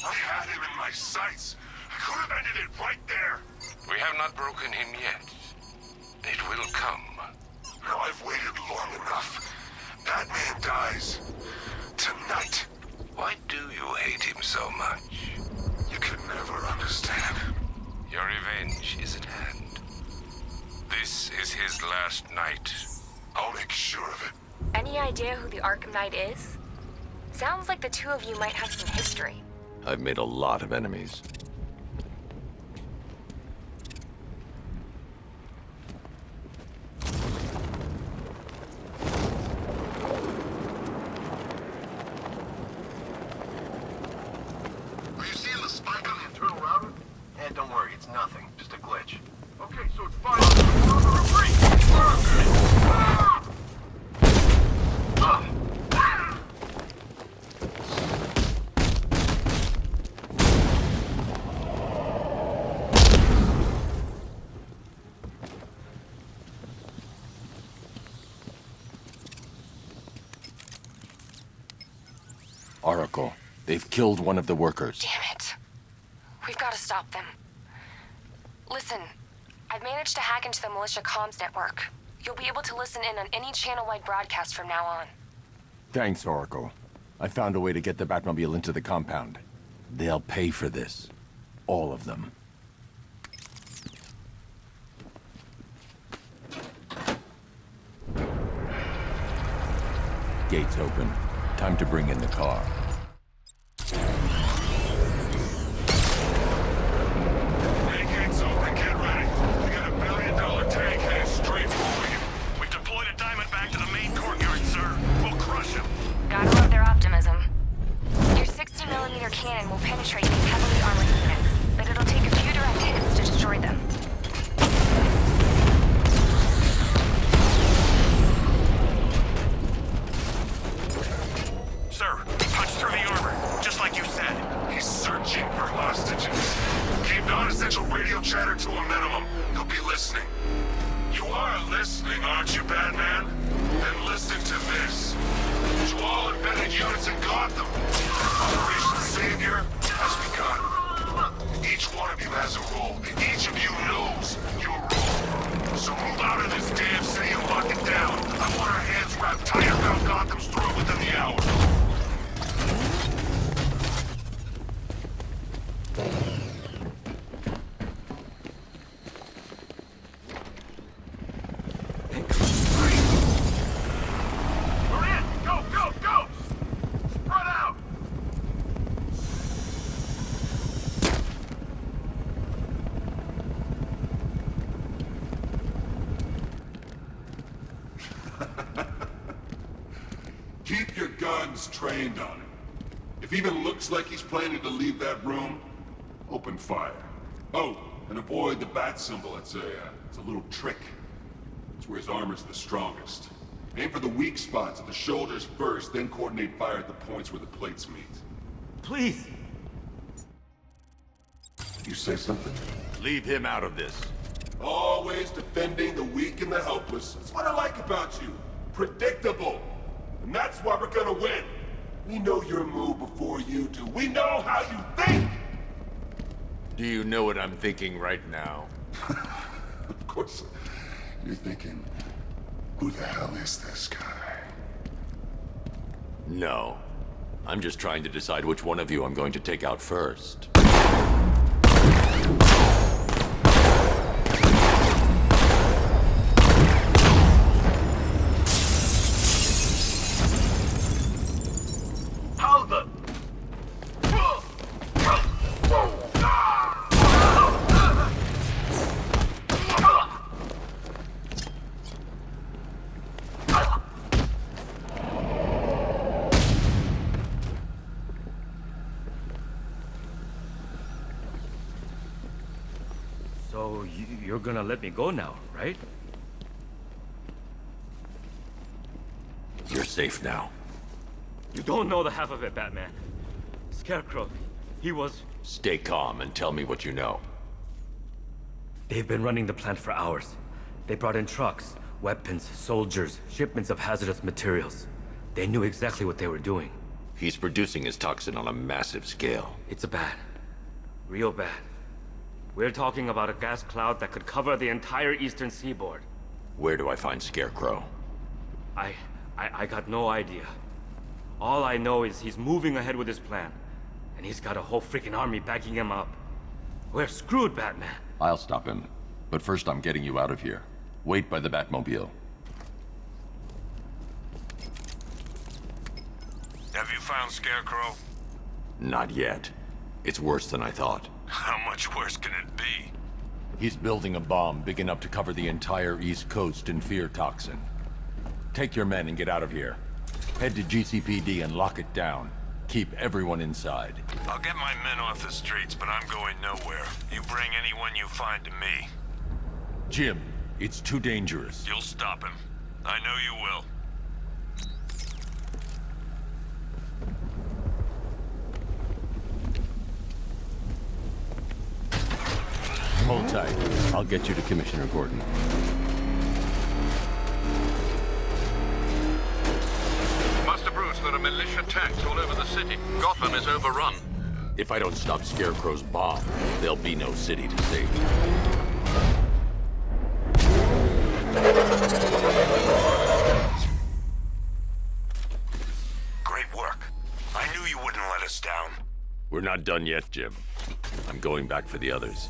I had him in my sights. I could have ended it right there. We have not broken him yet. It will come. Now I've waited long enough. Batman dies. Tonight. Why do you hate him so much? You can never understand. Your revenge is at hand. This is his last night. I'll make sure of it. Any idea who the Arkham Knight is? Sounds like the two of you might have some history. I've made a lot of enemies. Are you seeing the spike on the internal router? Eh, don't worry, it's nothing. Just a glitch. Okay, so it's fine. We're on the retreat! Oracle, they've killed one of the workers. Damn it. We've got to stop them. Listen, I've managed to hack into the militia comms network. You'll be able to listen in on any channel-wide broadcast from now on. Thanks, Oracle. I found a way to get the Batmobile into the compound. They'll pay for this. All of them. Gates open. Time to bring in the car. Hey, gates open, get ready. We got $1 billion tank headed straight for you. We've deployed a Diamondback to the main courtyard, sir. We'll crush him. Gotta love their optimism. Your 60mm cannon will penetrate these heavily armored units, but it'll take a few direct hits to destroy them. Sir, punch through the armor, just like you said. He's searching for hostages. Keep non-essential radio chatter to a minimum. He'll be listening. You are listening, aren't you, Batman? Then listen to this. To all embedded units in Gotham, Operation Savior has begun. Each one of you has a role. Each of you knows your role. So move out of this damn city and lock it down. I want our hands wrapped tight around Gotham's throat within the hour. Keep your guns trained on him. If he even looks like he's planning to leave that room, open fire. Oh, and avoid the bat symbol. It's a little trick. It's where his armor's the strongest. Aim for the weak spots at the shoulders first, then coordinate fire at the points where the plates meet. Please! You say something? Leave him out of this. Always defending the weak and the helpless. That's what I like about you. Predictable. And that's why we're gonna win. We know your move before you do. We know how you think! Do you know what I'm thinking right now? Of course. You're thinking, who the hell is this guy? No. I'm just trying to decide which one of you I'm going to take out first. How the... So you're gonna let me go now, right? You're safe now. You don't know the half of it, Batman. Scarecrow, he was... Stay calm and tell me what you know. They've been running the plant for hours. They brought in trucks, weapons, soldiers, shipments of hazardous materials. They knew exactly what they were doing. He's producing his toxin on a massive scale. It's bad. Real bad. We're talking about a gas cloud that could cover the entire eastern seaboard. Where do I find Scarecrow? I got no idea. All I know is he's moving ahead with his plan. And he's got a whole freaking army backing him up. We're screwed, Batman. I'll stop him. But first I'm getting you out of here. Wait by the Batmobile. Have you found Scarecrow? Not yet. It's worse than I thought. How much worse can it be? He's building a bomb big enough to cover the entire East Coast in fear toxin. Take your men and get out of here. Head to GCPD and lock it down. Keep everyone inside. I'll get my men off the streets, but I'm going nowhere. You bring anyone you find to me. Jim, it's too dangerous. You'll stop him. I know you will. Hold tight. I'll get you to Commissioner Gordon. Master Bruce, there are militia tanks all over the city. Gotham is overrun. If I don't stop Scarecrow's bomb, there'll be no city to save. Great work. I knew you wouldn't let us down. We're not done yet, Jim. I'm going back for the others.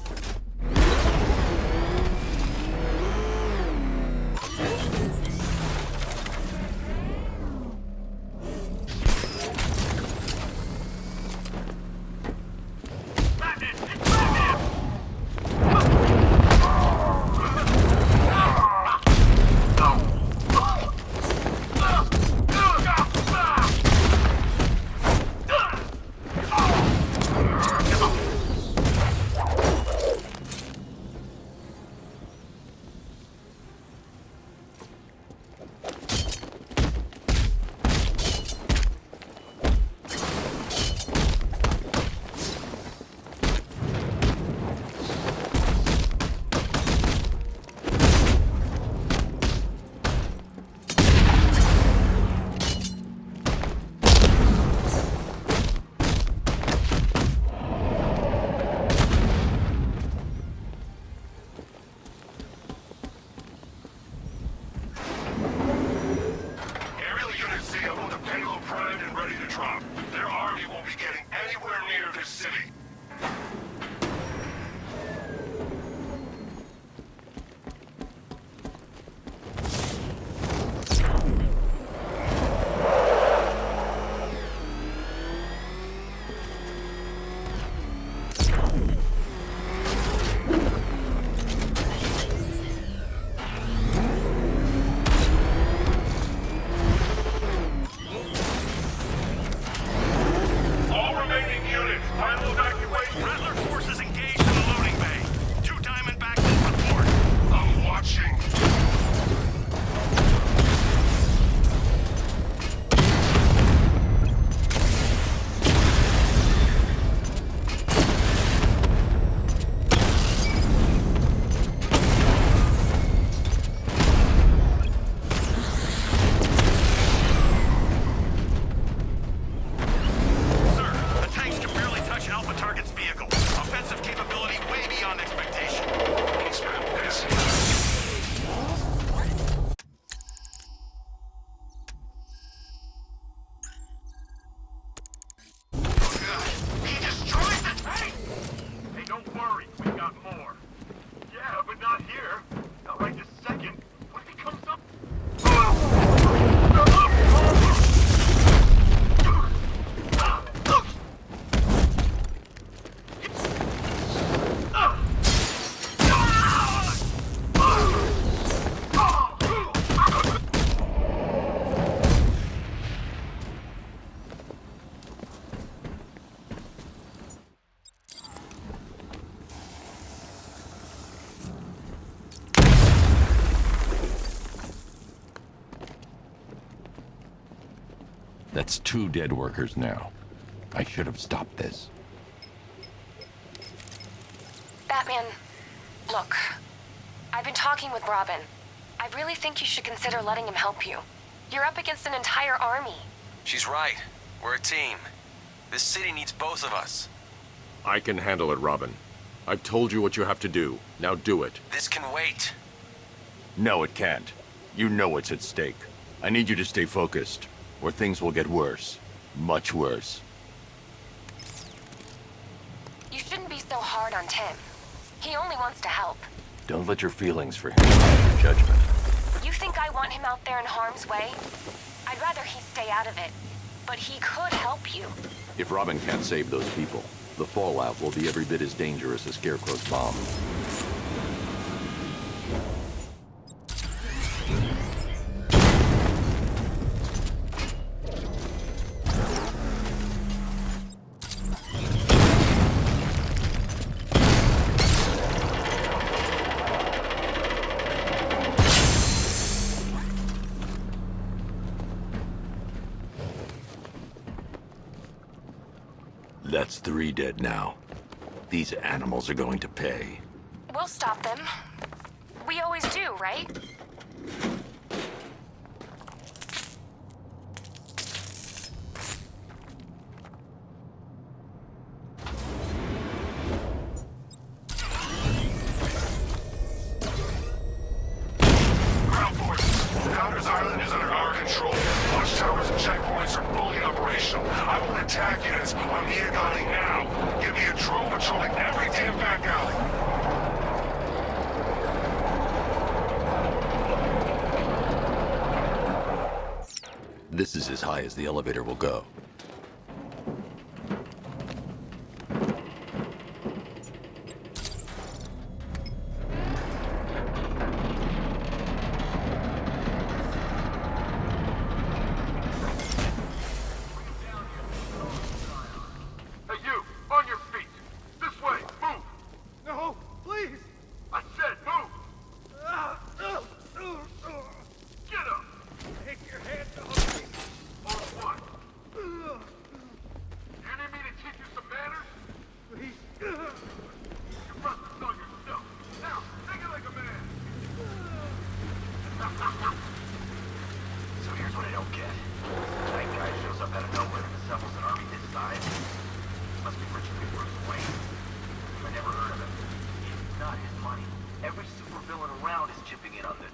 That's 2 dead workers now. I should have stopped this. Batman, look. I've been talking with Robin. I really think you should consider letting him help you. You're up against an entire army. She's right. We're a team. This city needs both of us. I can handle it, Robin. I've told you what you have to do. Now do it. This can wait. No, it can't. You know what's at stake. I need you to stay focused, or things will get worse. Much worse. You shouldn't be so hard on Tim. He only wants to help. Don't let your feelings for him cloud your judgment. You think I want him out there in harm's way? I'd rather he stay out of it. But he could help you. If Robin can't save those people, the fallout will be every bit as dangerous as Scarecrow's bomb. That's 3 dead now. These animals are going to pay. We'll stop them. We always do, right? Ground forces, Founders Island is under our control. Watchtowers and checkpoints are fully operational. I will attack units on Miagani now. Give me a drone patrolling every damn back alley. This is as high as the elevator will go. Hey, you! On your feet! This way! Move! No, please! I said move! Get up! Take your hands off me! On what? You need me to teach you some manners? Please. You brought this on yourself. Now, take it like a man! So here's what I don't get. That guy shows up out of nowhere and assembles an army this size. Must be Richard Bruce Wayne. I never heard of him. It's not his money. Every supervillain around is chipping in on this.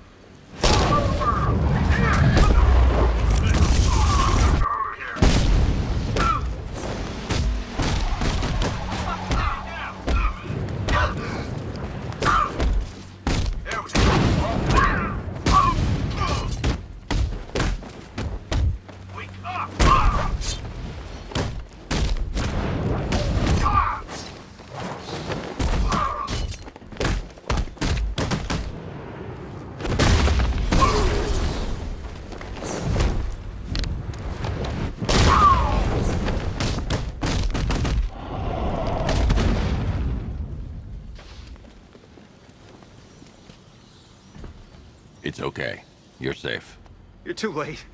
It's okay. You're safe. You're too late.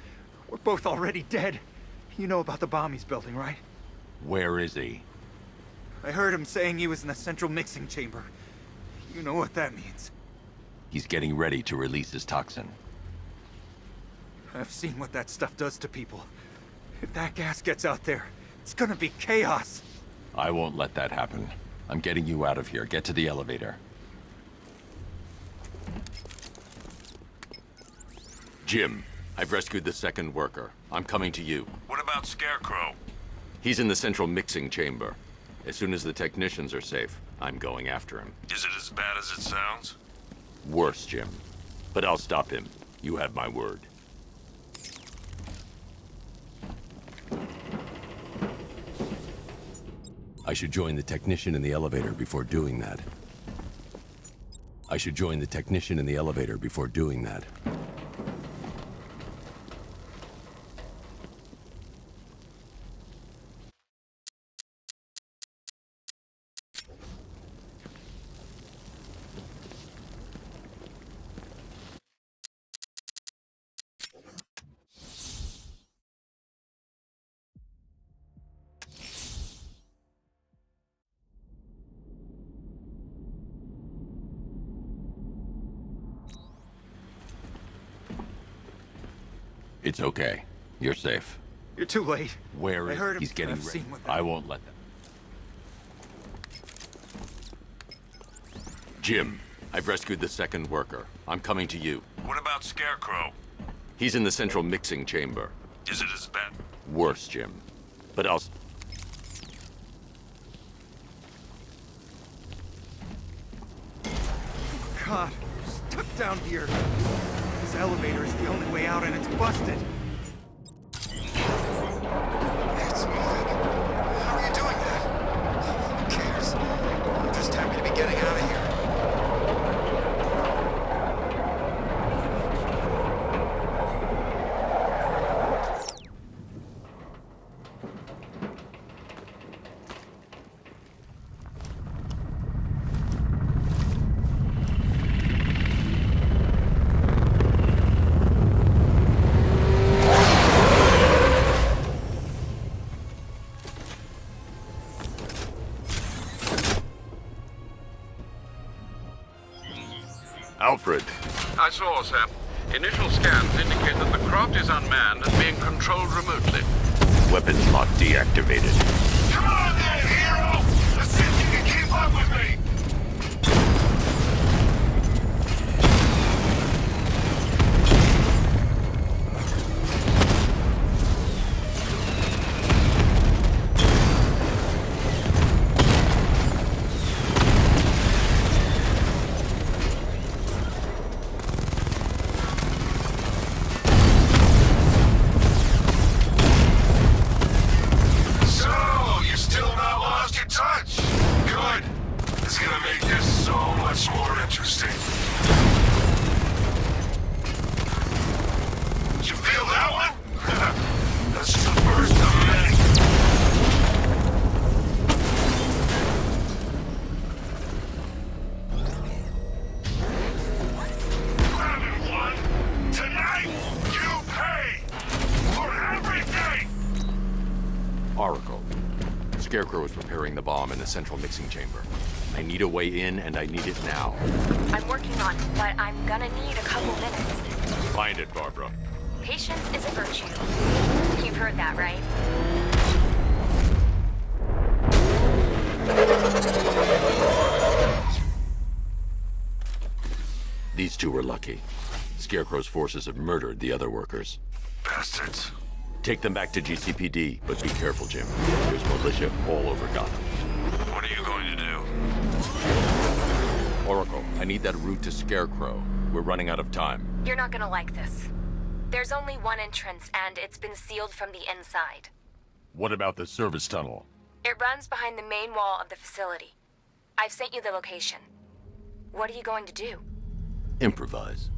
We're both already dead. You know about the bomb he's building, right? Where is he? I heard him saying he was in the central mixing chamber. You know what that means. He's getting ready to release his toxin. I've seen what that stuff does to people. If that gas gets out there, it's gonna be chaos. I won't let that happen. I'm getting you out of here. Get to the elevator. Jim, I've rescued the 2nd worker. I'm coming to you. What about Scarecrow? He's in the central mixing chamber. As soon as the technicians are safe, I'm going after him. Is it as bad as it sounds? Worse, Jim. But I'll stop him. You have my word. I should join the technician in the elevator before doing that. I should join the technician in the elevator before doing that. It's okay. You're safe. You're too late. Where I is heard him. he's getting I've ready? seen what I won't let them. Jim, I've rescued the second worker. I'm coming to you. What about Scarecrow? He's in the central mixing chamber. Is it as bad? Worse, Jim. But I'll... God, we're stuck down here. This elevator is the only way out and it's busted. It's moving. How are you doing that? Who cares? I'm just happy to be getting out of here. Alfred. I saw, sir. Initial scans indicate that the craft is unmanned and being controlled remotely. Weapons lock deactivated. Come on then, hero! Let's see if you can keep up with me! So, you still not lost your touch? Good. It's gonna make this so much more interesting. Did you feel that one? That's just the first of many. Grabbing one. Tonight, you pay for everything! Oracle. Scarecrow is preparing the bomb in the central mixing chamber. I need a way in, and I need it now. I'm working on it, but I'm gonna need a couple minutes. Find it, Barbara. Patience is a virtue. You've heard that, right? These two were lucky. Scarecrow's forces have murdered the other workers. Bastards. Take them back to GCPD, but be careful, Jim. There's militia all over Gotham. What are you going to do? Oracle, I need that route to Scarecrow. We're running out of time. You're not gonna like this. There's only one entrance, and it's been sealed from the inside. What about the service tunnel? It runs behind the main wall of the facility. I've sent you the location. What are you going to do? Improvise.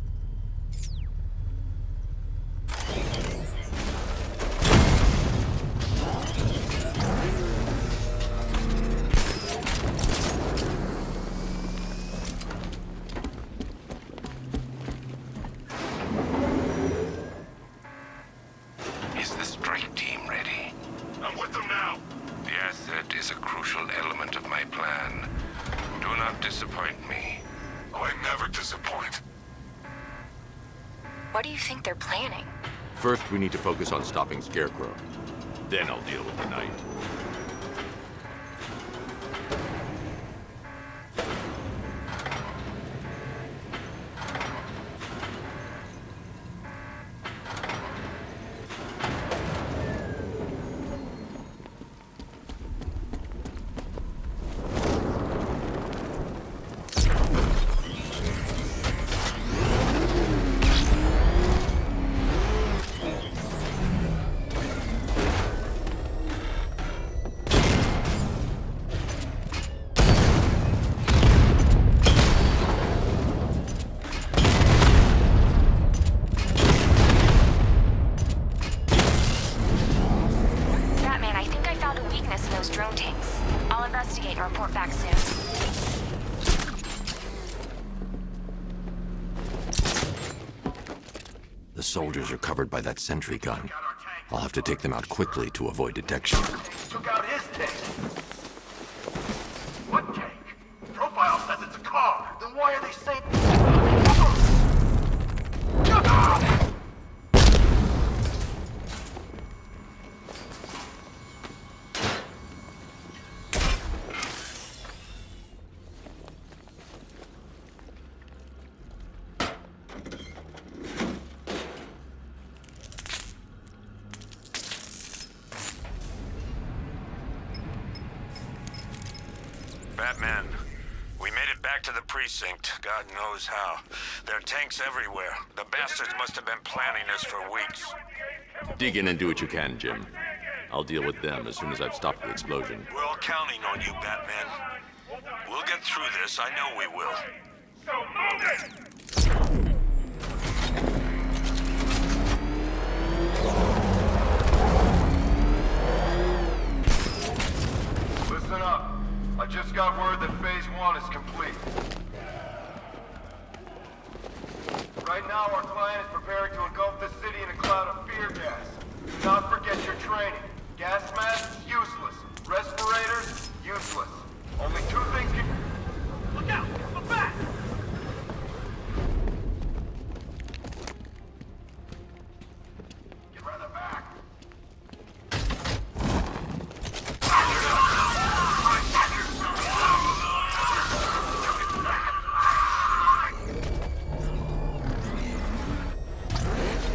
Is the strike team ready? I'm with them now. The asset is a crucial element of my plan. Do not disappoint me. Oh, I never disappoint. What do you think they're planning? First, we need to focus on stopping Scarecrow. Then I'll deal with the Knight. report back soon. The soldiers are covered by that sentry gun. I'll have to take them out quickly to avoid detection. Took out his tank. What tank? Profile says it's a car. Then why are they saying... Batman, we made it back to the precinct, God knows how. There are tanks everywhere. The bastards must have been planning this for weeks. Dig in and do what you can, Jim. I'll deal with them as soon as I've stopped the explosion. We're all counting on you, Batman. We'll get through this, I know we will. So move it! Listen up. I just got word that Phase 1 is complete. Right now, our client is preparing to engulf the city in a cloud of fear gas. Do not forget your training. Gas masks, useless. Respirators, useless. Only two things can... Look out! Look back! Get right in the back.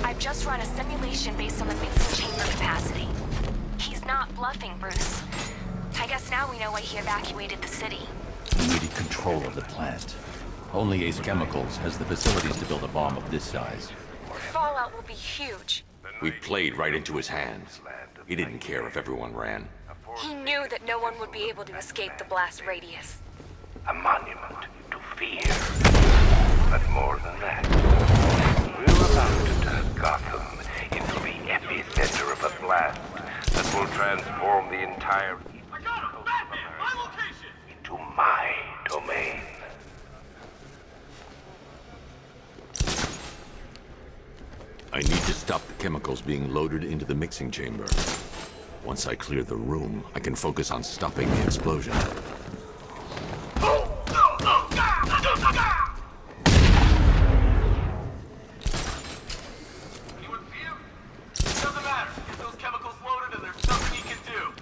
I've just run a simulation based on the mixing chamber capacity. He's not bluffing, Bruce. I guess now we know why he evacuated the city. He needed control of the plant. Only Ace Chemicals has the facilities to build a bomb of this size. Fallout will be huge. We played right into his hands. He didn't care if everyone ran. He knew that no one would be able to escape the blast radius. A monument to fear. But more than that, we're about to turn Gotham into the epicenter of a blast that will transform the entire into my domain. I need to stop the chemicals being loaded into the mixing chamber. Once I clear the room, I can focus on stopping the explosion. Doesn't matter. Get those chemicals loaded and there's nothing he can do.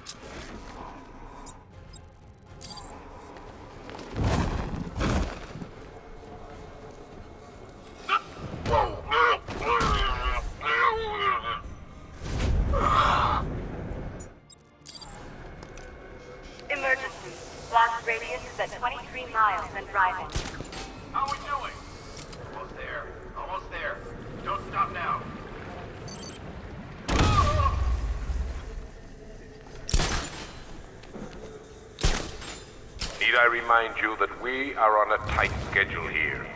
Emergency. Blast radius is at 23 miles and driving. How we doing? Almost there. Almost there. Don't stop now. Need I remind you that we are on a tight schedule here?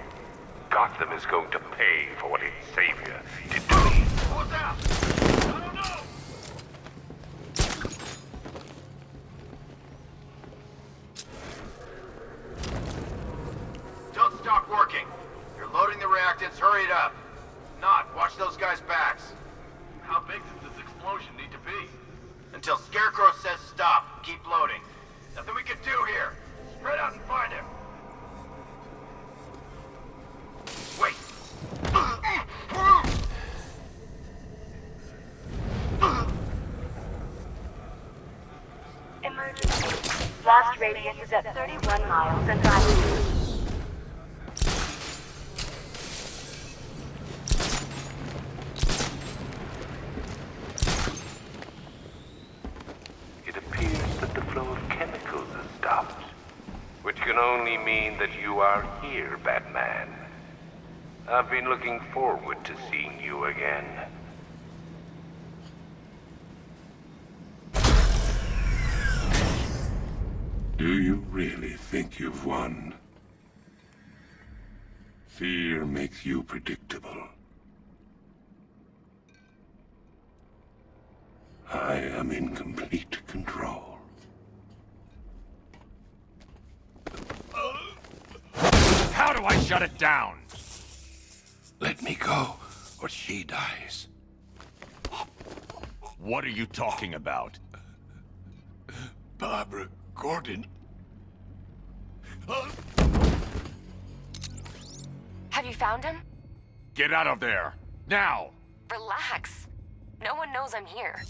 Gotham is going to pay for what its savior did to me. What's out? I don't know. Don't stop working. You're loading the reactants. Hurry it up. Not. Watch those guys' backs. How big does this explosion need to be? Until Scarecrow says stop. Keep loading. Nothing we can do here. Spread out and find him. Wait. Emergency. Blast radius is at 31 miles and driving. It appears that the flow of chemicals has stopped, which can only mean that you are here, Batman. I've been looking forward to seeing you again. Do you really think you've won? Fear makes you predictable. I am in complete control. How do I shut it down? Let me go, or she dies. What are you talking about? Barbara Gordon. Have you found him? Get out of there! Now! Relax. No one knows I'm here.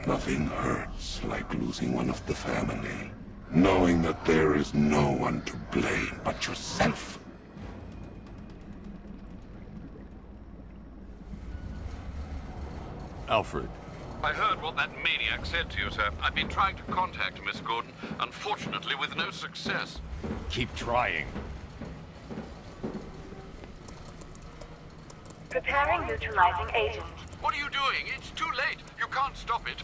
Nothing hurts like losing one of the family. Knowing that there is no one to blame but yourself. Alfred. I heard what that maniac said to you, sir. I've been trying to contact Miss Gordon, unfortunately with no success. Keep trying. Preparing neutralizing agent. What are you doing? It's too late. You can't stop it.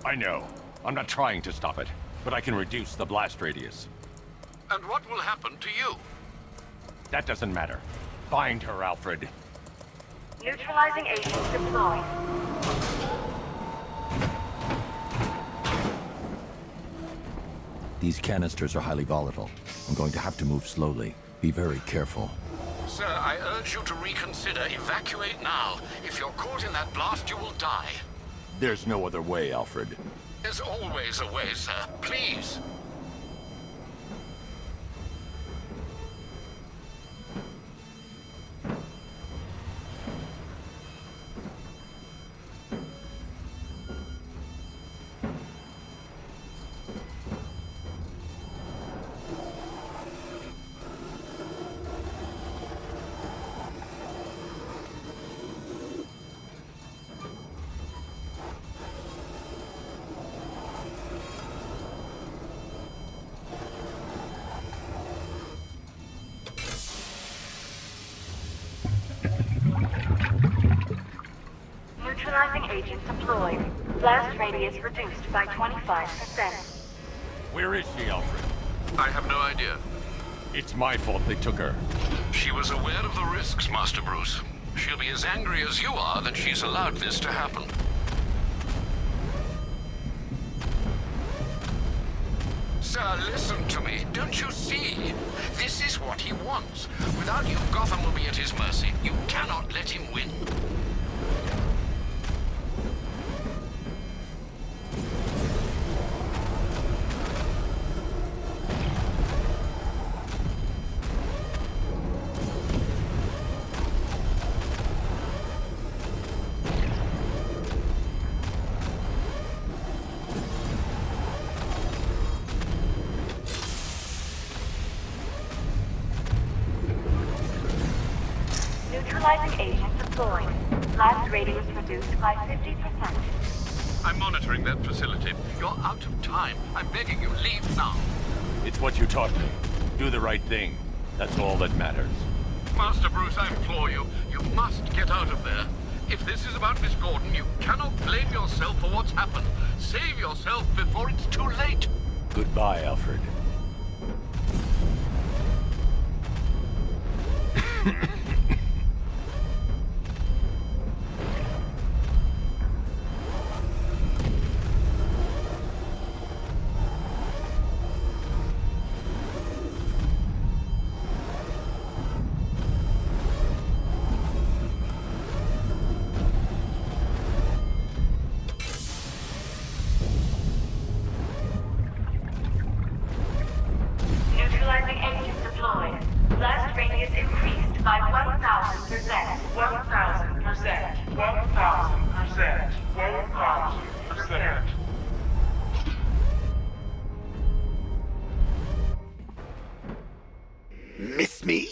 I know. I'm not trying to stop it, but I can reduce the blast radius. And what will happen to you? That doesn't matter. Find her, Alfred. Neutralizing agent deployed. These canisters are highly volatile. I'm going to have to move slowly. Be very careful. Sir, I urge you to reconsider. Evacuate now. If you're caught in that blast, you will die. There's no other way, Alfred. There's always a way, sir. Please. Neutralizing agent deployed. Blast radius reduced by 25%. Where is she, Alfred? I have no idea. It's my fault they took her. She was aware of the risks, Master Bruce. She'll be as angry as you are that she's allowed this to happen. Sir, listen to me. Don't you see? This is what he wants. Without you, Gotham will be at his mercy. You cannot let him win. Neutralizing agent deployed. Blast radius reduced by 50%. I'm monitoring that facility. You're out of time. I'm begging you, leave now. It's what you taught me. Do the right thing. That's all that matters. Master Bruce, I implore you, you must get out of there. If this is about Miss Gordon, you cannot blame yourself for what's happened. Save yourself before it's too late. Goodbye, Alfred. Neutralizing agent deployed. Blast radius increased by 1,000%. 1,000%. 1,000%. 1,000%. Miss me?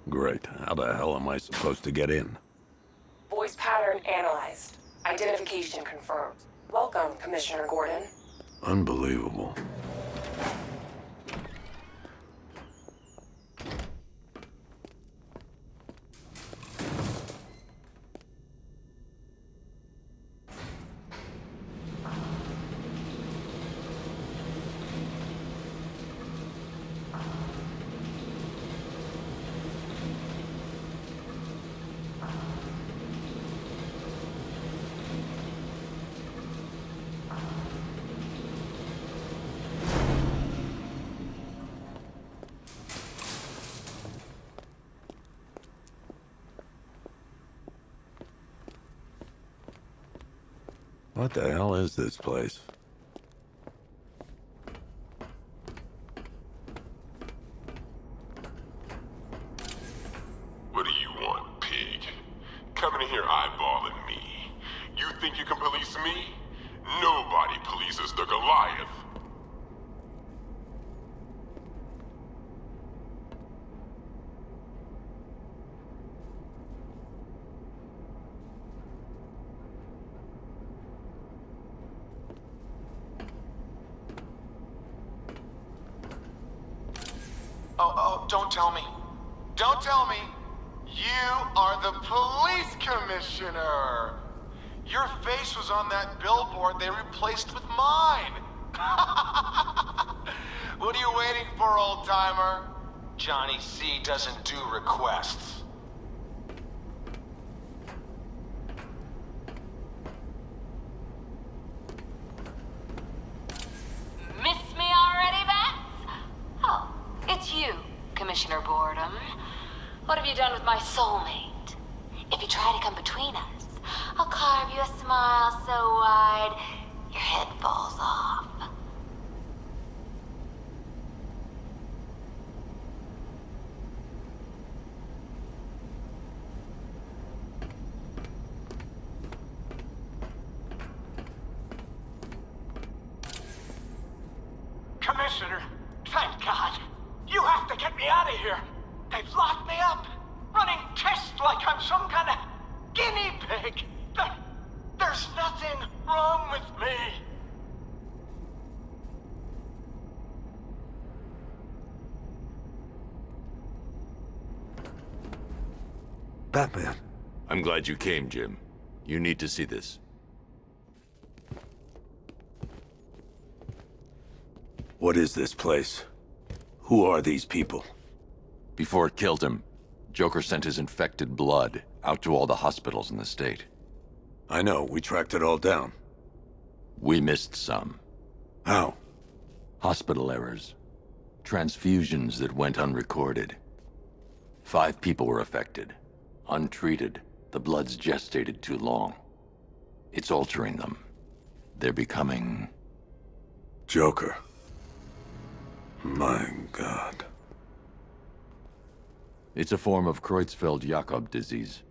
Great. How the hell am I supposed to get in? Voice pattern analyzed. Identification confirmed. Welcome, Commissioner Gordon. Unbelievable. What the hell is this place? What do you want, pig? Coming in here eyeballing me. You think you can police me? Nobody polices the Goliath. Oh, don't tell me. Don't tell me. You are the police commissioner. Your face was on that billboard they replaced with mine. What are you waiting for, old-timer? Johnny C doesn't do requests. Miss me already, Bats? Oh, it's you, Commissioner Boredom. What have you done with my soulmate? If you try to come between us, I'll carve you a smile so wide, your head falls off. Commissioner, thank God. You have to get me out of here. They've locked me up, running tests like I'm some kind of guinea pig. There's nothing wrong with me. Batman. I'm glad you came, Jim. You need to see this. What is this place? Who are these people? Before it killed him, Joker sent his infected blood out to all the hospitals in the state. I know, we tracked it all down. We missed some. How? Hospital errors. Transfusions that went unrecorded. 5 people were affected. Untreated, the blood's gestated too long. It's altering them. They're becoming... Joker. My God. It's a form of Creutzfeldt-Jakob disease,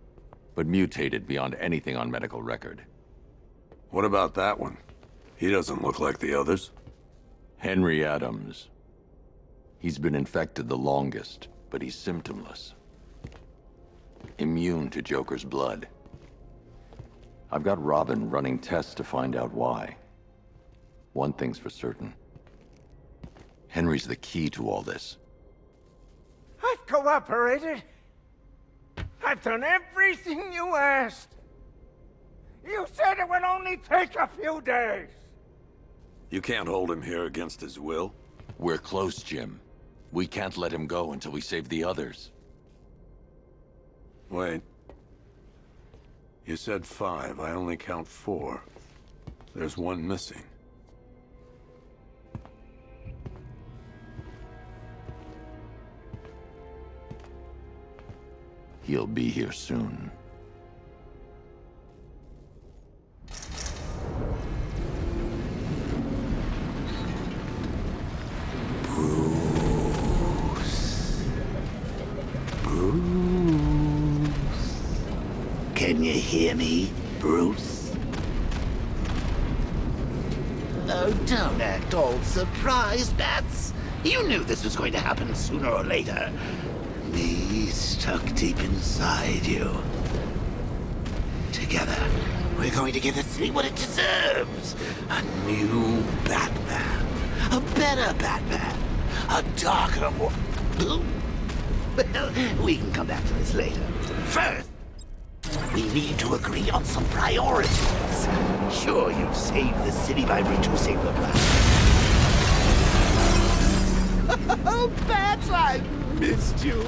but mutated beyond anything on medical record. What about that one? He doesn't look like the others. Henry Adams. He's been infected the longest, but he's symptomless. Immune to Joker's blood. I've got Robin running tests to find out why. One thing's for certain. Henry's the key to all this. I've cooperated. I've done everything you asked. You said it would only take a few days. You can't hold him here against his will? We're close, Jim. We can't let him go until we save the others. Wait. You said 5. I only count 4. There's one missing. He'll be here soon. Can you hear me, Bruce? Oh, don't act all surprised, Bats. You knew this was going to happen sooner or later. Me stuck deep inside you. Together, we're going to give the city what it deserves. A new Batman. A better Batman. A darker one. Well, we can come back to this later. First, we need to agree on some priorities. Sure, you've saved the city by reducing the blast. Oh, Bats, I missed you.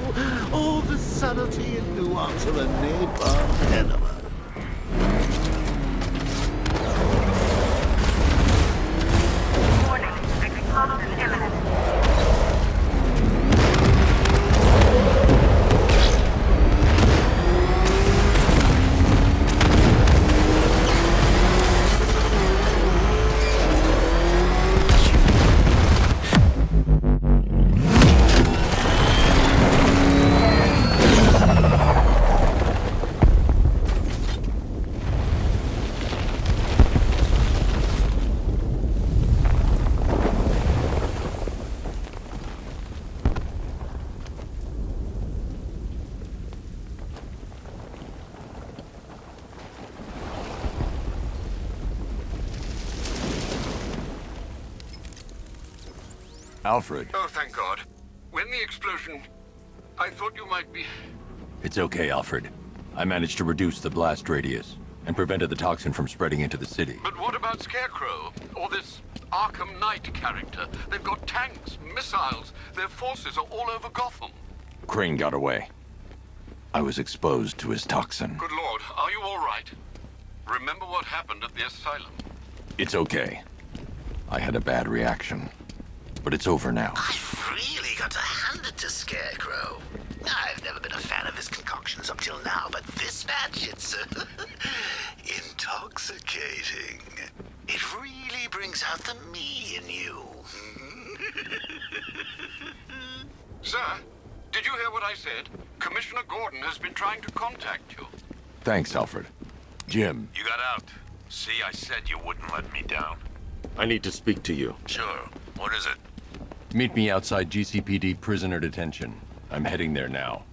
All the subtlety and nuance of a napalm enema. Warning, explosion imminent. Alfred. Oh, thank God. When the explosion... I thought you might be... It's okay, Alfred. I managed to reduce the blast radius and prevented the toxin from spreading into the city. But what about Scarecrow? Or this Arkham Knight character? They've got tanks, missiles. Their forces are all over Gotham. Crane got away. I was exposed to his toxin. Good Lord, are you all right? Remember what happened at the asylum? It's okay. I had a bad reaction. But it's over now. I've really got to hand it to Scarecrow. I've never been a fan of his concoctions up till now, but this match, it's intoxicating. It really brings out the me in you. Sir, did you hear what I said? Commissioner Gordon has been trying to contact you. Thanks, Alfred. Jim. You got out. See, I said you wouldn't let me down. I need to speak to you. Sure. What is it? Meet me outside GCPD prisoner detention. I'm heading there now.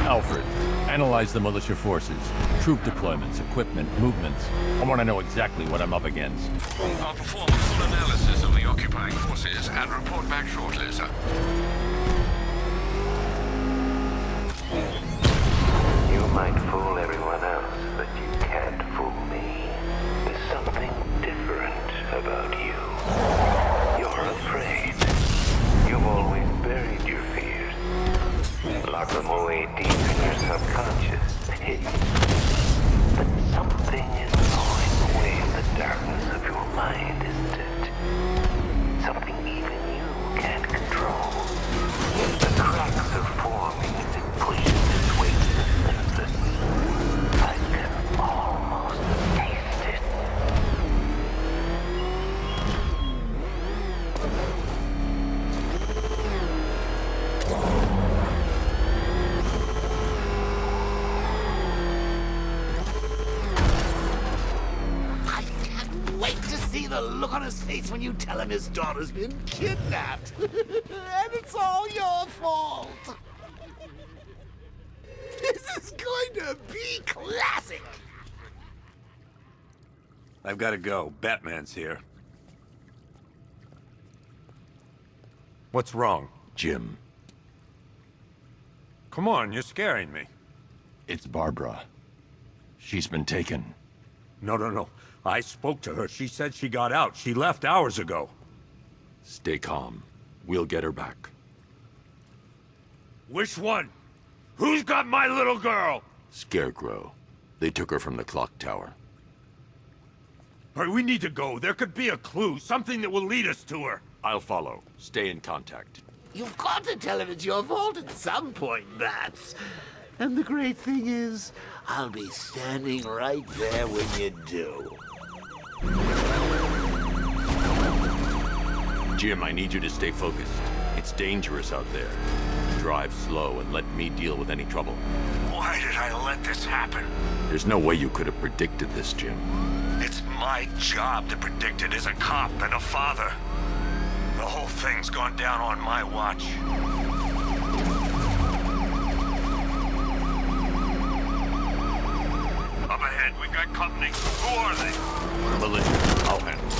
Alfred, analyze the militia forces, troop deployments, equipment, movements. I want to know exactly what I'm up against. I'll perform a full analysis of the occupying forces and report back shortly, sir. You might fool everyone else, but you can't fool me. There's something different about you. You're afraid. You've always buried your fears. Lock them away deep in your subconscious, hidden. But something is gnawing away in the darkness of your mind, isn't it? Something even you can't control. The cracks are forming as it pushes its way to the surface. I can almost taste it. I can't wait to see the look on his face when you tell him his daughter's been kidnapped. And it's all your fault. This is going to be classic. I've got to go. Batman's here. What's wrong? Jim. Come on, you're scaring me. It's Barbara. She's been taken. No. I spoke to her. She said she got out. She left hours ago. Stay calm. We'll get her back. Which one? Who's got my little girl? Scarecrow. They took her from the clock tower. All right, we need to go. There could be a clue, something that will lead us to her. I'll follow. Stay in contact. You've got to tell him it's your fault at some point, Bats. And the great thing is, I'll be standing right there when you do. Jim, I need you to stay focused. It's dangerous out there. Drive slow and let me deal with any trouble. Why did I let this happen? There's no way you could have predicted this, Jim. It's my job to predict it as a cop and a father. The whole thing's gone down on my watch. Up ahead, we got company. Who are they? Militia. I'll handle it.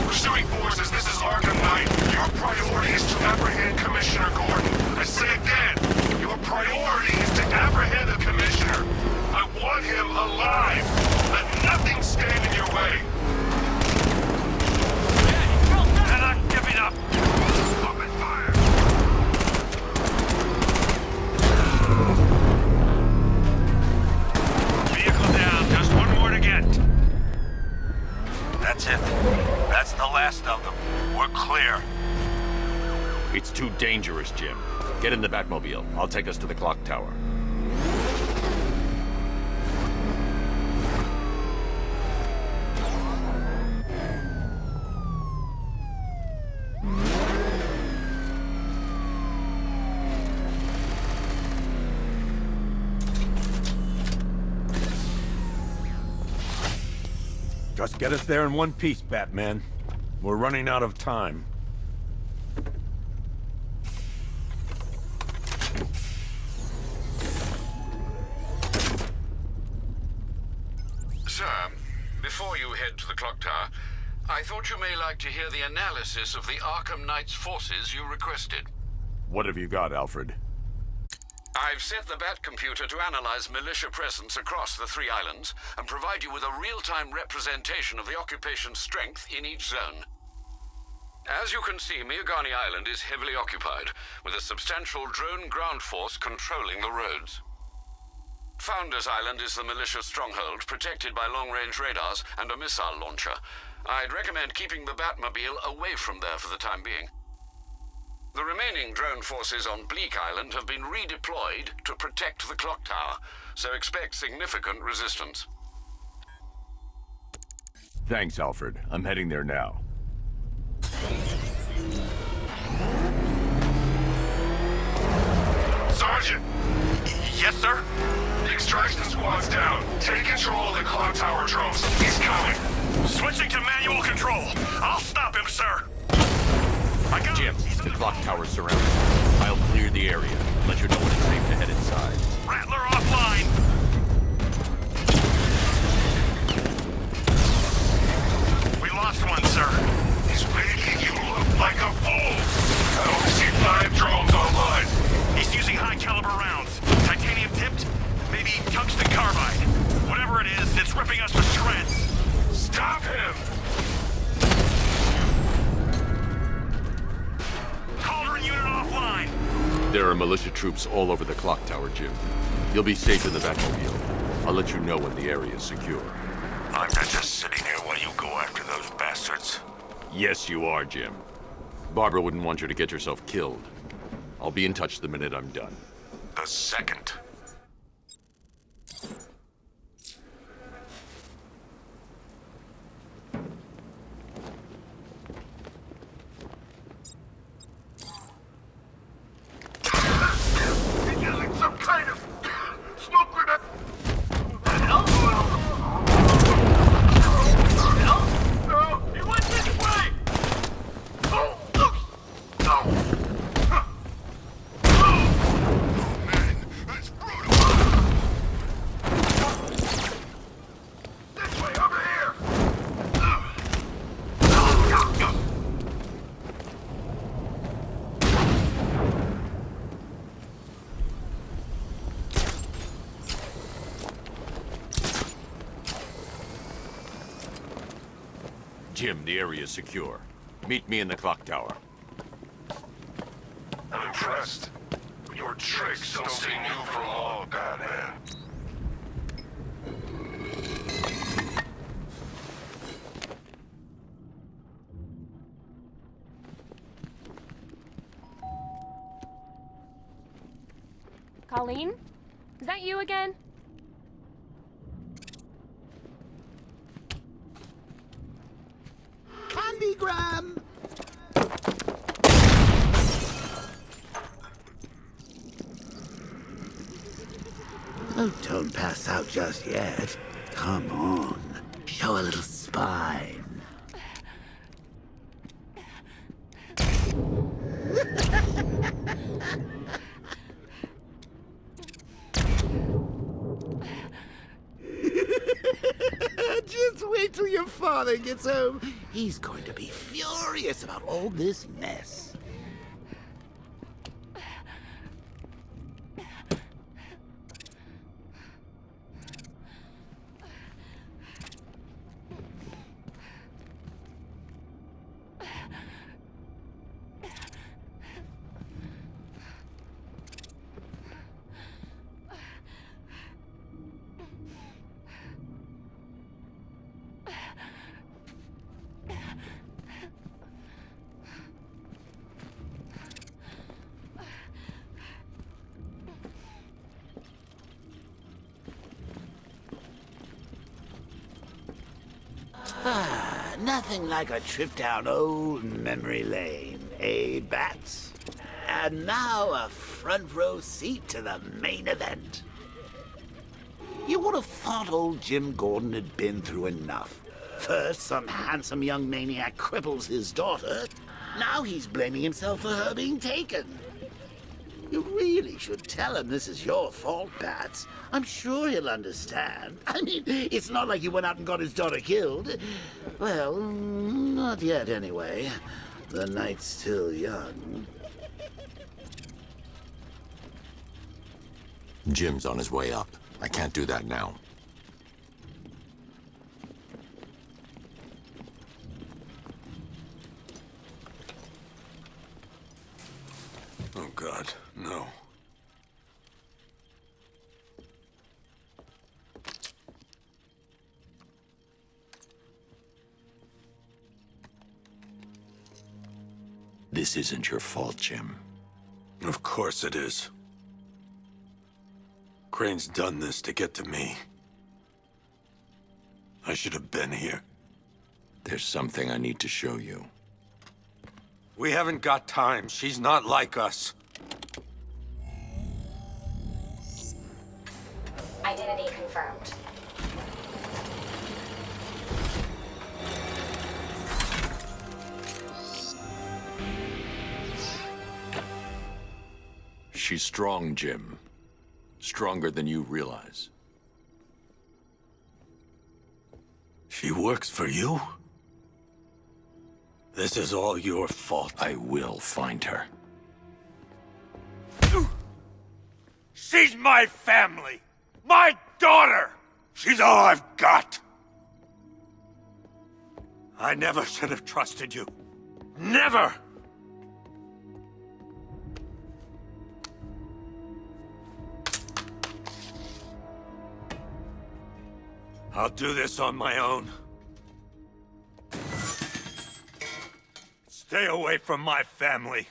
Pursuing forces, this is Arkham Knight. Your priority is to apprehend Commissioner Gordon. I say again, your priority is to apprehend the Commissioner. I want him alive. Let nothing stand in your way. They're not giving up. Open fire. Vehicle down. Just one more to get. That's it. That's the last of them. We're clear. It's too dangerous, Jim. Get in the Batmobile. I'll take us to the clock tower. Just get us there in one piece, Batman. We're running out of time. Sir, before you head to the clock tower, I thought you may like to hear the analysis of the Arkham Knight's forces you requested. What have you got, Alfred? I've set the Bat computer to analyze militia presence across the 3 islands and provide you with a real-time representation of the occupation's strength in each zone. As you can see, Miagani Island is heavily occupied, with a substantial drone ground force controlling the roads. Founders Island is the militia stronghold, protected by long-range radars and a missile launcher. I'd recommend keeping the Batmobile away from there for the time being. The remaining drone forces on Bleak Island have been redeployed to protect the clock tower, so expect significant resistance. Thanks, Alfred. I'm heading there now. Sergeant! Yes, sir? The extraction squad's down. Take control of the clock tower drones. He's coming. Switching to manual control. I'll stop him, sir. Jim, the clock tower's surrounded. I'll clear the area. Let you know when it's safe to head inside. Rattler offline. We lost one, sir. He's making you look like a fool. I only see 5 drones online. He's using high-caliber rounds. Titanium tipped? Maybe tungsten carbide. Whatever it is, it's ripping us to shreds. Stop him! Cauldron unit offline. There are militia troops all over the clock tower, Jim. You'll be safe in the Batmobile. I'll let you know when the area is secure. I'm not just sitting here while you go after those bastards. Yes, you are, Jim. Barbara wouldn't want you to get yourself killed. I'll be in touch the minute I'm done. The second. He's using some kind of smoke grenade. No, he went this way. Oh, man, that's brutal. This way, over here. Jim, the area is secure. Meet me in the clock tower. I'm impressed. Your tricks don't stay new for long, Batman. Colleen? Is that you again? Candygram! Oh, don't pass out just yet. Come on. Show a little spine. Just wait till your father gets home. He's going to be furious about all this mess. Nothing like a trip down old memory lane, eh, Bats? And now a front row seat to the main event. You would have thought old Jim Gordon had been through enough. First, some handsome young maniac cripples his daughter. Now he's blaming himself for her being taken. You really should tell him this is your fault, Bats. I'm sure he'll understand. I mean, it's not like you went out and got his daughter killed. Well, not yet anyway. The night's still young. Jim's on his way up. I can't do that now. Oh, God, no. This isn't your fault, Jim. Of course it is. Crane's done this to get to me. I should have been here. There's something I need to show you. We haven't got time. She's not like us. Identity confirmed. She's strong, Jim. Stronger than you realize. She works for you? This is all your fault. I will find her. She's my family! My daughter! She's all I've got! I never should have trusted you. Never! I'll do this on my own. Stay away from my family.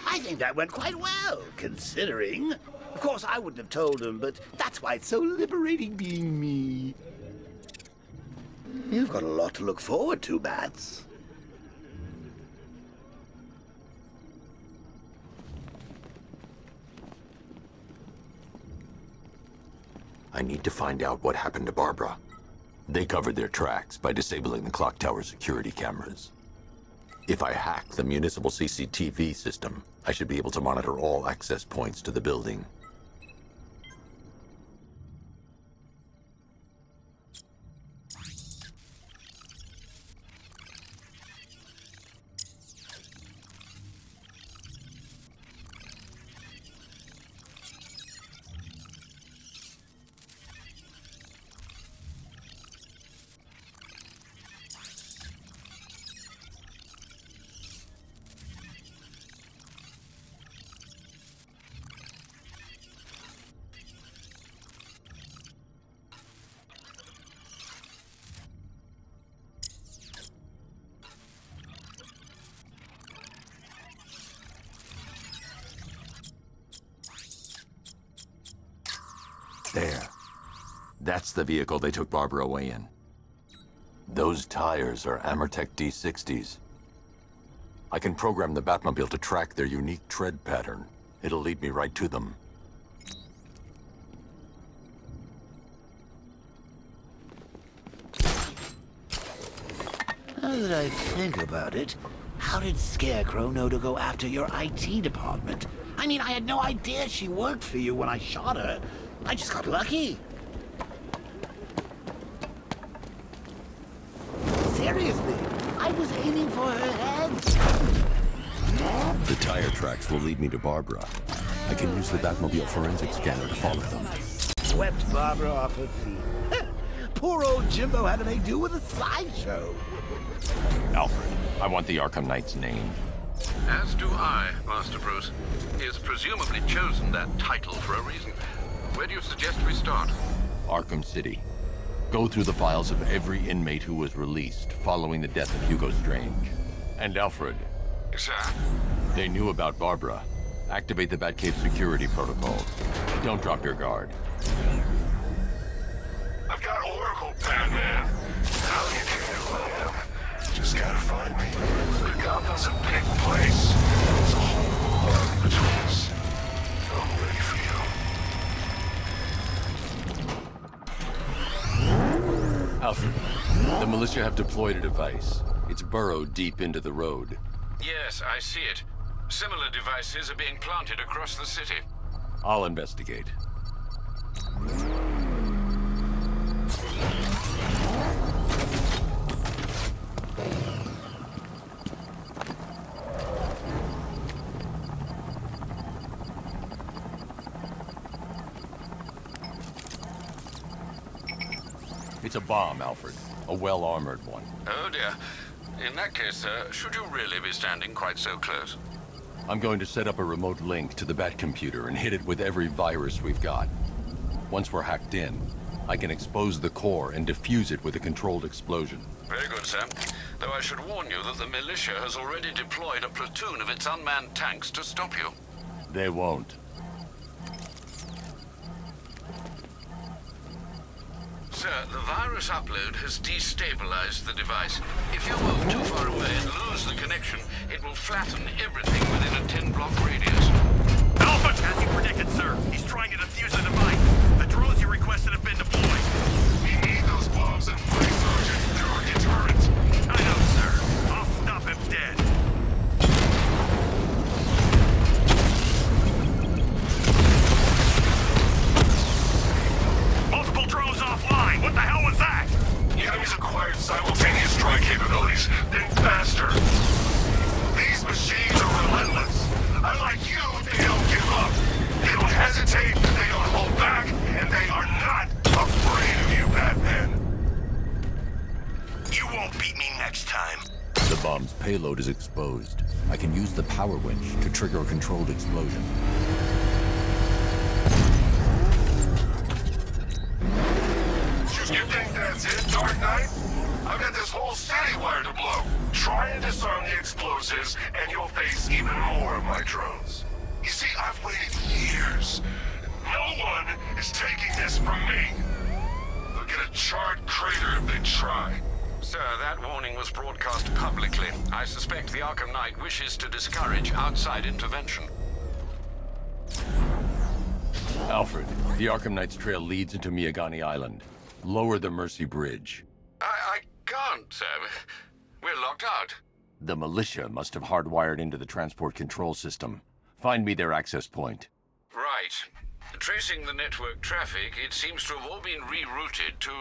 I think that went quite well, considering. Of course, I wouldn't have told him, but that's why it's so liberating being me. You've got a lot to look forward to, Bats. I need to find out what happened to Barbara. They covered their tracks by disabling the clock tower security cameras. If I hack the municipal CCTV system, I should be able to monitor all access points to the building. There. That's the vehicle they took Barbara away in. Those tires are Amertech D60s. I can program the Batmobile to track their unique tread pattern. It'll lead me right to them. Now that I think about it, how did Scarecrow know to go after your IT department? I mean, I had no idea she worked for you when I shot her. I just got lucky. Seriously, I was aiming for her head. The tire tracks will lead me to Barbara. I can use the Batmobile forensic scanner to follow them. Swept Barbara off her feet. Poor old Jimbo had to make do with a slideshow. Alfred, I want the Arkham Knight's name. As do I, Master Bruce. He has presumably chosen that title for a reason. Where do you suggest we start? Arkham City. Go through the files of every inmate who was released following the death of Hugo Strange. And Alfred. Sir? They knew about Barbara. Activate the Batcave security protocols. Don't drop your guard. I've got Oracle, Batman. How do you care who I am? You just gotta find me. Gotham's a big place. There's a whole lot between us. I'm ready for you. The militia have deployed a device. It's burrowed deep into the road. Yes, I see it. Similar devices are being planted across the city. I'll investigate. It's a bomb, Alfred. A well-armored one. Oh dear. In that case, sir, should you really be standing quite so close? I'm going to set up a remote link to the Bat computer and hit it with every virus we've got. Once we're hacked in, I can expose the core and defuse it with a controlled explosion. Very good, sir. Though I should warn you that the militia has already deployed a platoon of its unmanned tanks to stop you. They won't. Sir, the virus upload has destabilized the device. If you move too far away and lose the connection, it will flatten everything within a 10-block radius. Alpha! As you predicted, sir. He's trying to defuse the device. The drones you requested have been deployed. We need those bombs in place, Sergeant. They're our deterrent. I know, sir. I'll stop him dead. Multiple drones offline. What the hell was that? The enemy's acquired simultaneous strike capabilities. Then faster. These machines are relentless. Unlike you, they don't give up. They don't hesitate, they don't hold back, and they are not afraid of you, Batman. You won't beat me next time. The bomb's payload is exposed. I can use the power winch to trigger a controlled explosion. You think that's it, Dark Knight? I've got this whole city wired to blow. Try and disarm the explosives, and you'll face even more of my drones. You see, I've waited years. No one is taking this from me. They'll get a charred crater if they try. Sir, that warning was broadcast publicly. I suspect the Arkham Knight wishes to discourage outside intervention. Alfred, the Arkham Knight's trail leads into Miyagani Island. Lower the Mercy Bridge. I can't, sir. We're locked out. The militia must have hardwired into the transport control system. Find me their access point. Right. Tracing the network traffic, it seems to have all been rerouted to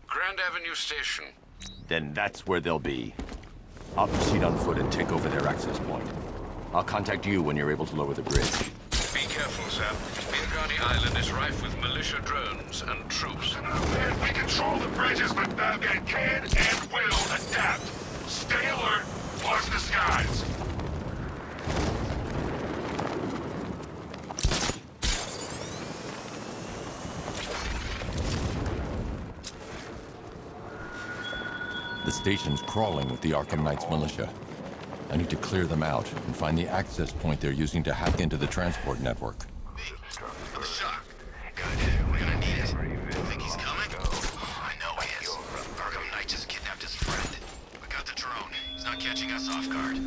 Grand Avenue Station. Then that's where they'll be. I'll proceed on foot and take over their access point. I'll contact you when you're able to lower the bridge. Be careful, sir. Miyagani Island is rife with militia drones and troops. And we control the bridges, but Batman can and will adapt. Stay alert. Watch the skies. The station's crawling with the Arkham Knight's militia. I need to clear them out and find the access point they're using to hack into the transport network. I'm shocked. Good. We're gonna need it. Think he's coming? Oh, I know he is. Arkham Knight just kidnapped his friend. We got the drone. He's not catching us off guard.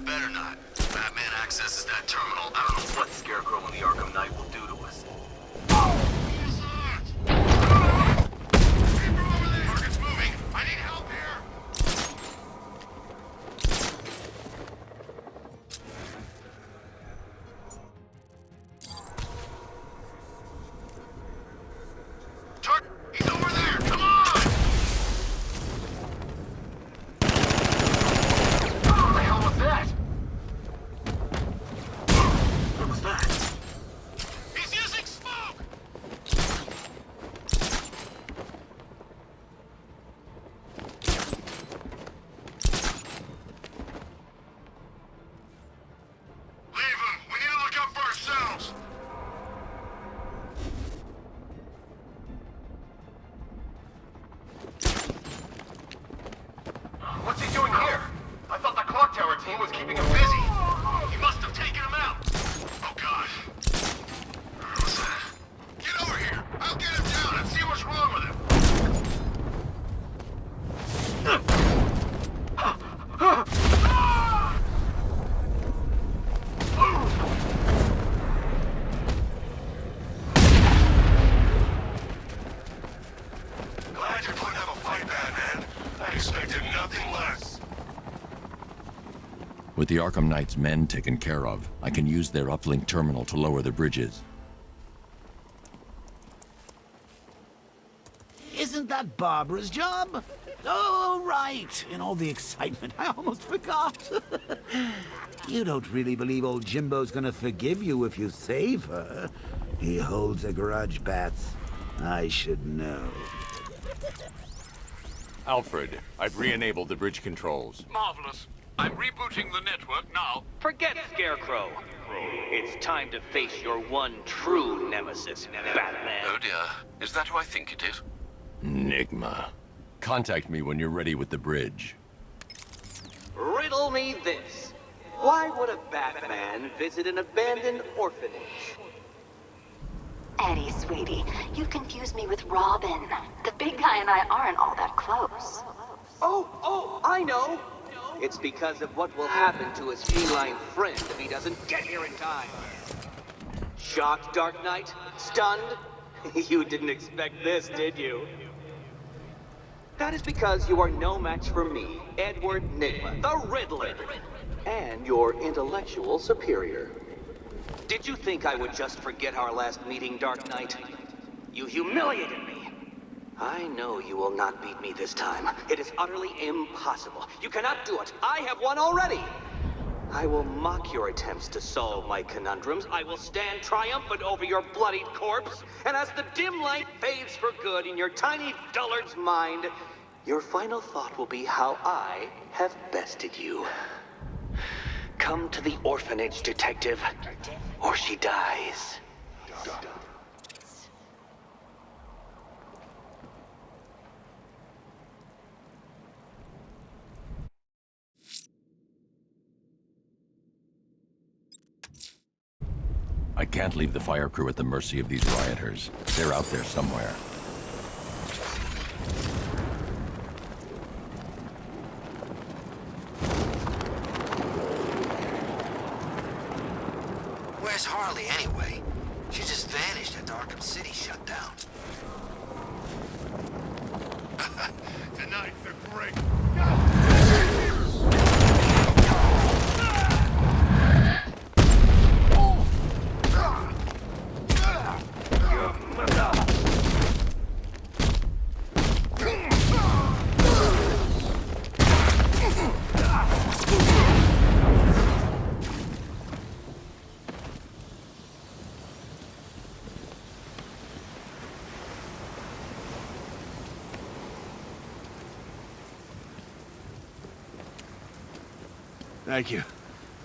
Better not. Batman accesses that terminal. I don't know what Scarecrow and the Arkham Knight will do to us. Target's moving. I need help here. He's over there! Come on! What the hell was that? What was that? expected nothing less. With the Arkham Knight's men taken care of, I can use their uplink terminal to lower the bridges. Isn't that Barbara's job? Oh, right. In all the excitement, I almost forgot. You don't really believe old Jimbo's gonna forgive you if you save her. He holds a grudge, Bats. I should know. Alfred, I've re-enabled the bridge controls. Marvelous. I'm rebooting the network now. Forget Scarecrow. It's time to face your one true nemesis, Batman. Oh dear. Is that who I think it is? Enigma. Contact me when you're ready with the bridge. Riddle me this. Why would a Batman visit an abandoned orphanage? Eddie, sweetie, you confused me with Robin. The big guy and I aren't all that close. Oh, I know. It's because of what will happen to his feline friend if he doesn't get here in time. Shocked, Dark Knight? Stunned? You didn't expect this, did you? That is because you are no match for me, Edward Nygma, the Riddler, and your intellectual superior. Did you think I would just forget our last meeting, Dark Knight? You humiliated me. I know you will not beat me this time. It is utterly impossible. You cannot do it. I have won already. I will mock your attempts to solve my conundrums. I will stand triumphant over your bloodied corpse. And as the dim light fades for good in your tiny dullard's mind, your final thought will be how I have bested you. Come to the orphanage, detective, or she dies. I can't leave the fire crew at the mercy of these rioters. They're out there somewhere. Where's Harley anyway? She just vanished after Arkham City shut down. Tonight's a great... Thank you.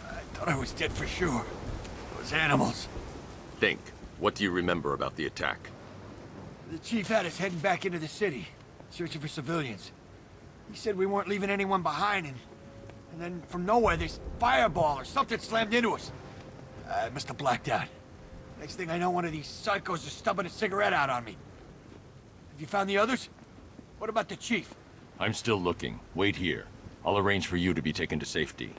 I thought I was dead for sure. Those animals. Think. What do you remember about the attack? The chief had us heading back into the city, searching for civilians. He said we weren't leaving anyone behind, and then from nowhere, this fireball or something slammed into us. I must have blacked out. Next thing I know, one of these psychos is stubbing a cigarette out on me. Have you found the others? What about the chief? I'm still looking. Wait here. I'll arrange for you to be taken to safety.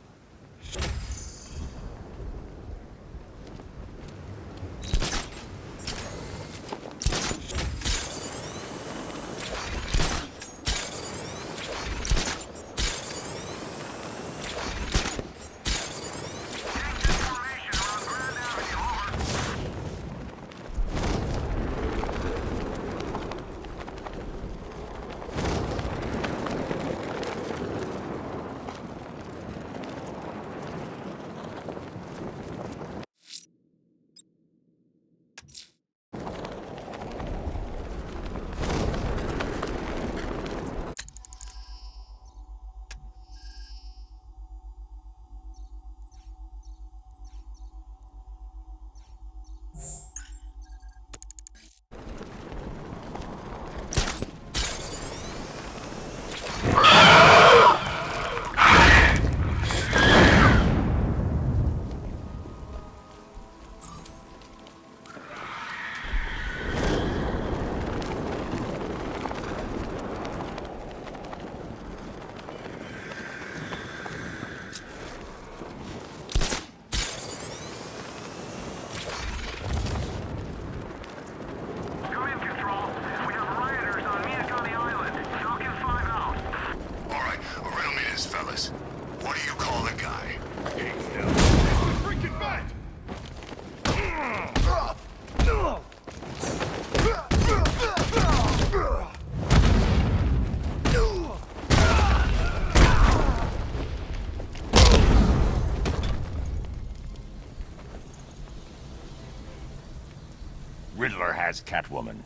as Catwoman.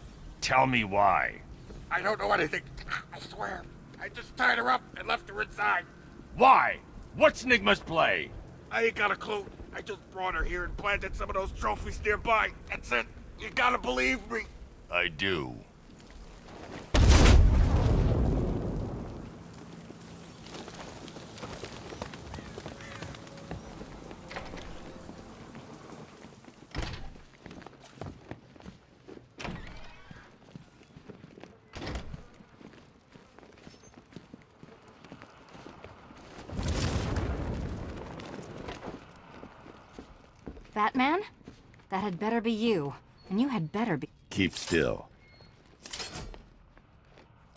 Tell me why. I don't know anything. I swear. I just tied her up and left her inside. Why? What's Nigma's play? I ain't got a clue. I just brought her here and planted some of those trophies nearby. That's it. You gotta believe me. I do. Batman? That had better be you. And you had better be... Keep still.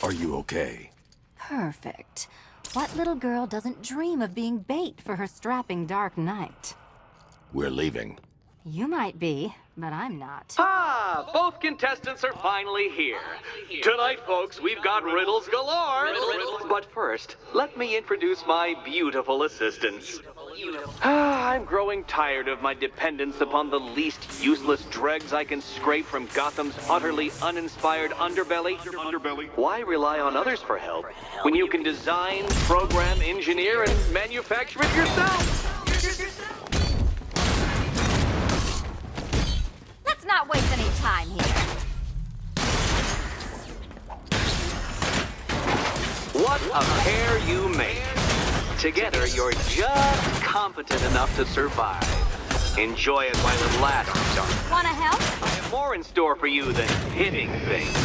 Are you okay? Perfect. What little girl doesn't dream of being bait for her strapping Dark Knight? We're leaving. You might be, but I'm not. Ah, both contestants are finally here. Tonight, folks, we've got riddles galore. But first, let me introduce my beautiful assistants. I'm growing tired of my dependence upon the least useless dregs I can scrape from Gotham's utterly uninspired underbelly. Why rely on others for help when you can design, program, engineer, and manufacture it yourself? Let's not waste any time here. What a pair you make. Together, you're just competent enough to survive. Enjoy it while it lasts, darling. Wanna help? I have more in store for you than hitting things.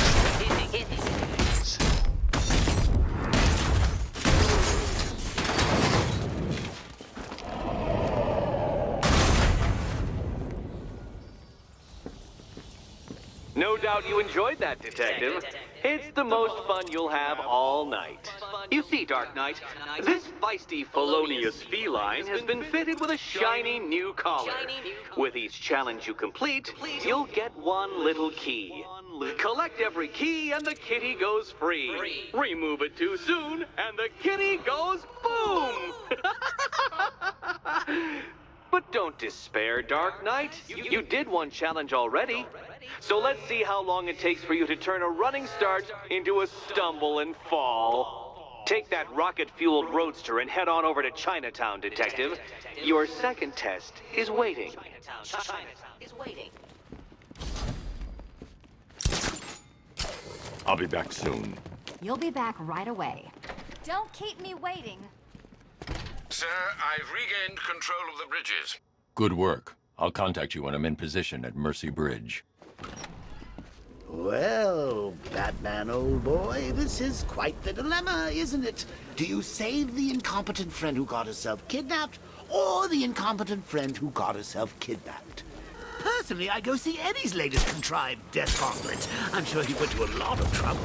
No doubt you enjoyed that, Detective. It's the most fun you'll have all night. You see, Dark Knight, this feisty, felonious feline has been fitted with a shiny new collar. With each challenge you complete, you'll get one little key. Collect every key and the kitty goes free. Remove it too soon and the kitty goes boom! But don't despair, Dark Knight. You did one challenge already. So let's see how long it takes for you to turn a running start into a stumble and fall. Take that rocket-fueled roadster and head on over to Chinatown, Detective. Your second test is waiting. I'll be back soon. You'll be back right away. Don't keep me waiting. Sir, I've regained control of the bridges. Good work. I'll contact you when I'm in position at Mercy Bridge. Well, Batman, old boy, this is quite the dilemma, isn't it? Do you save the incompetent friend who got herself kidnapped, or the incompetent friend who got herself kidnapped? Personally, I go see Eddie's latest contrived death gauntlet. I'm sure he went to a lot of trouble.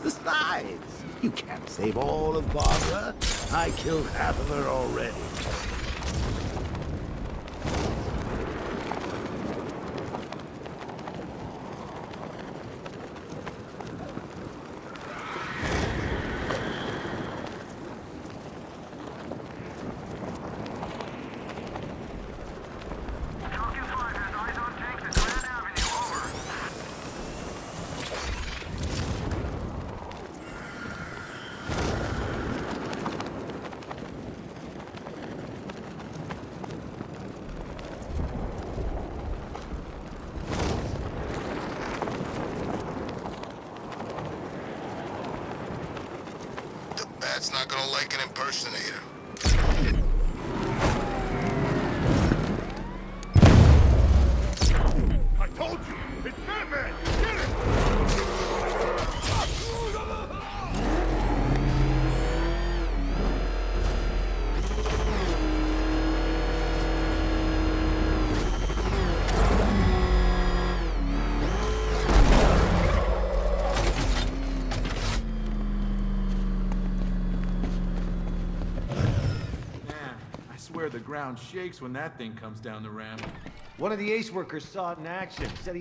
Besides, you can't save all of Barbara. I killed half of her already. Bat's not gonna like an impersonator. I told you! It's Batman! Get it! The ground shakes when that thing comes down the ramp. One of the Ace workers saw it in action. Said he ain't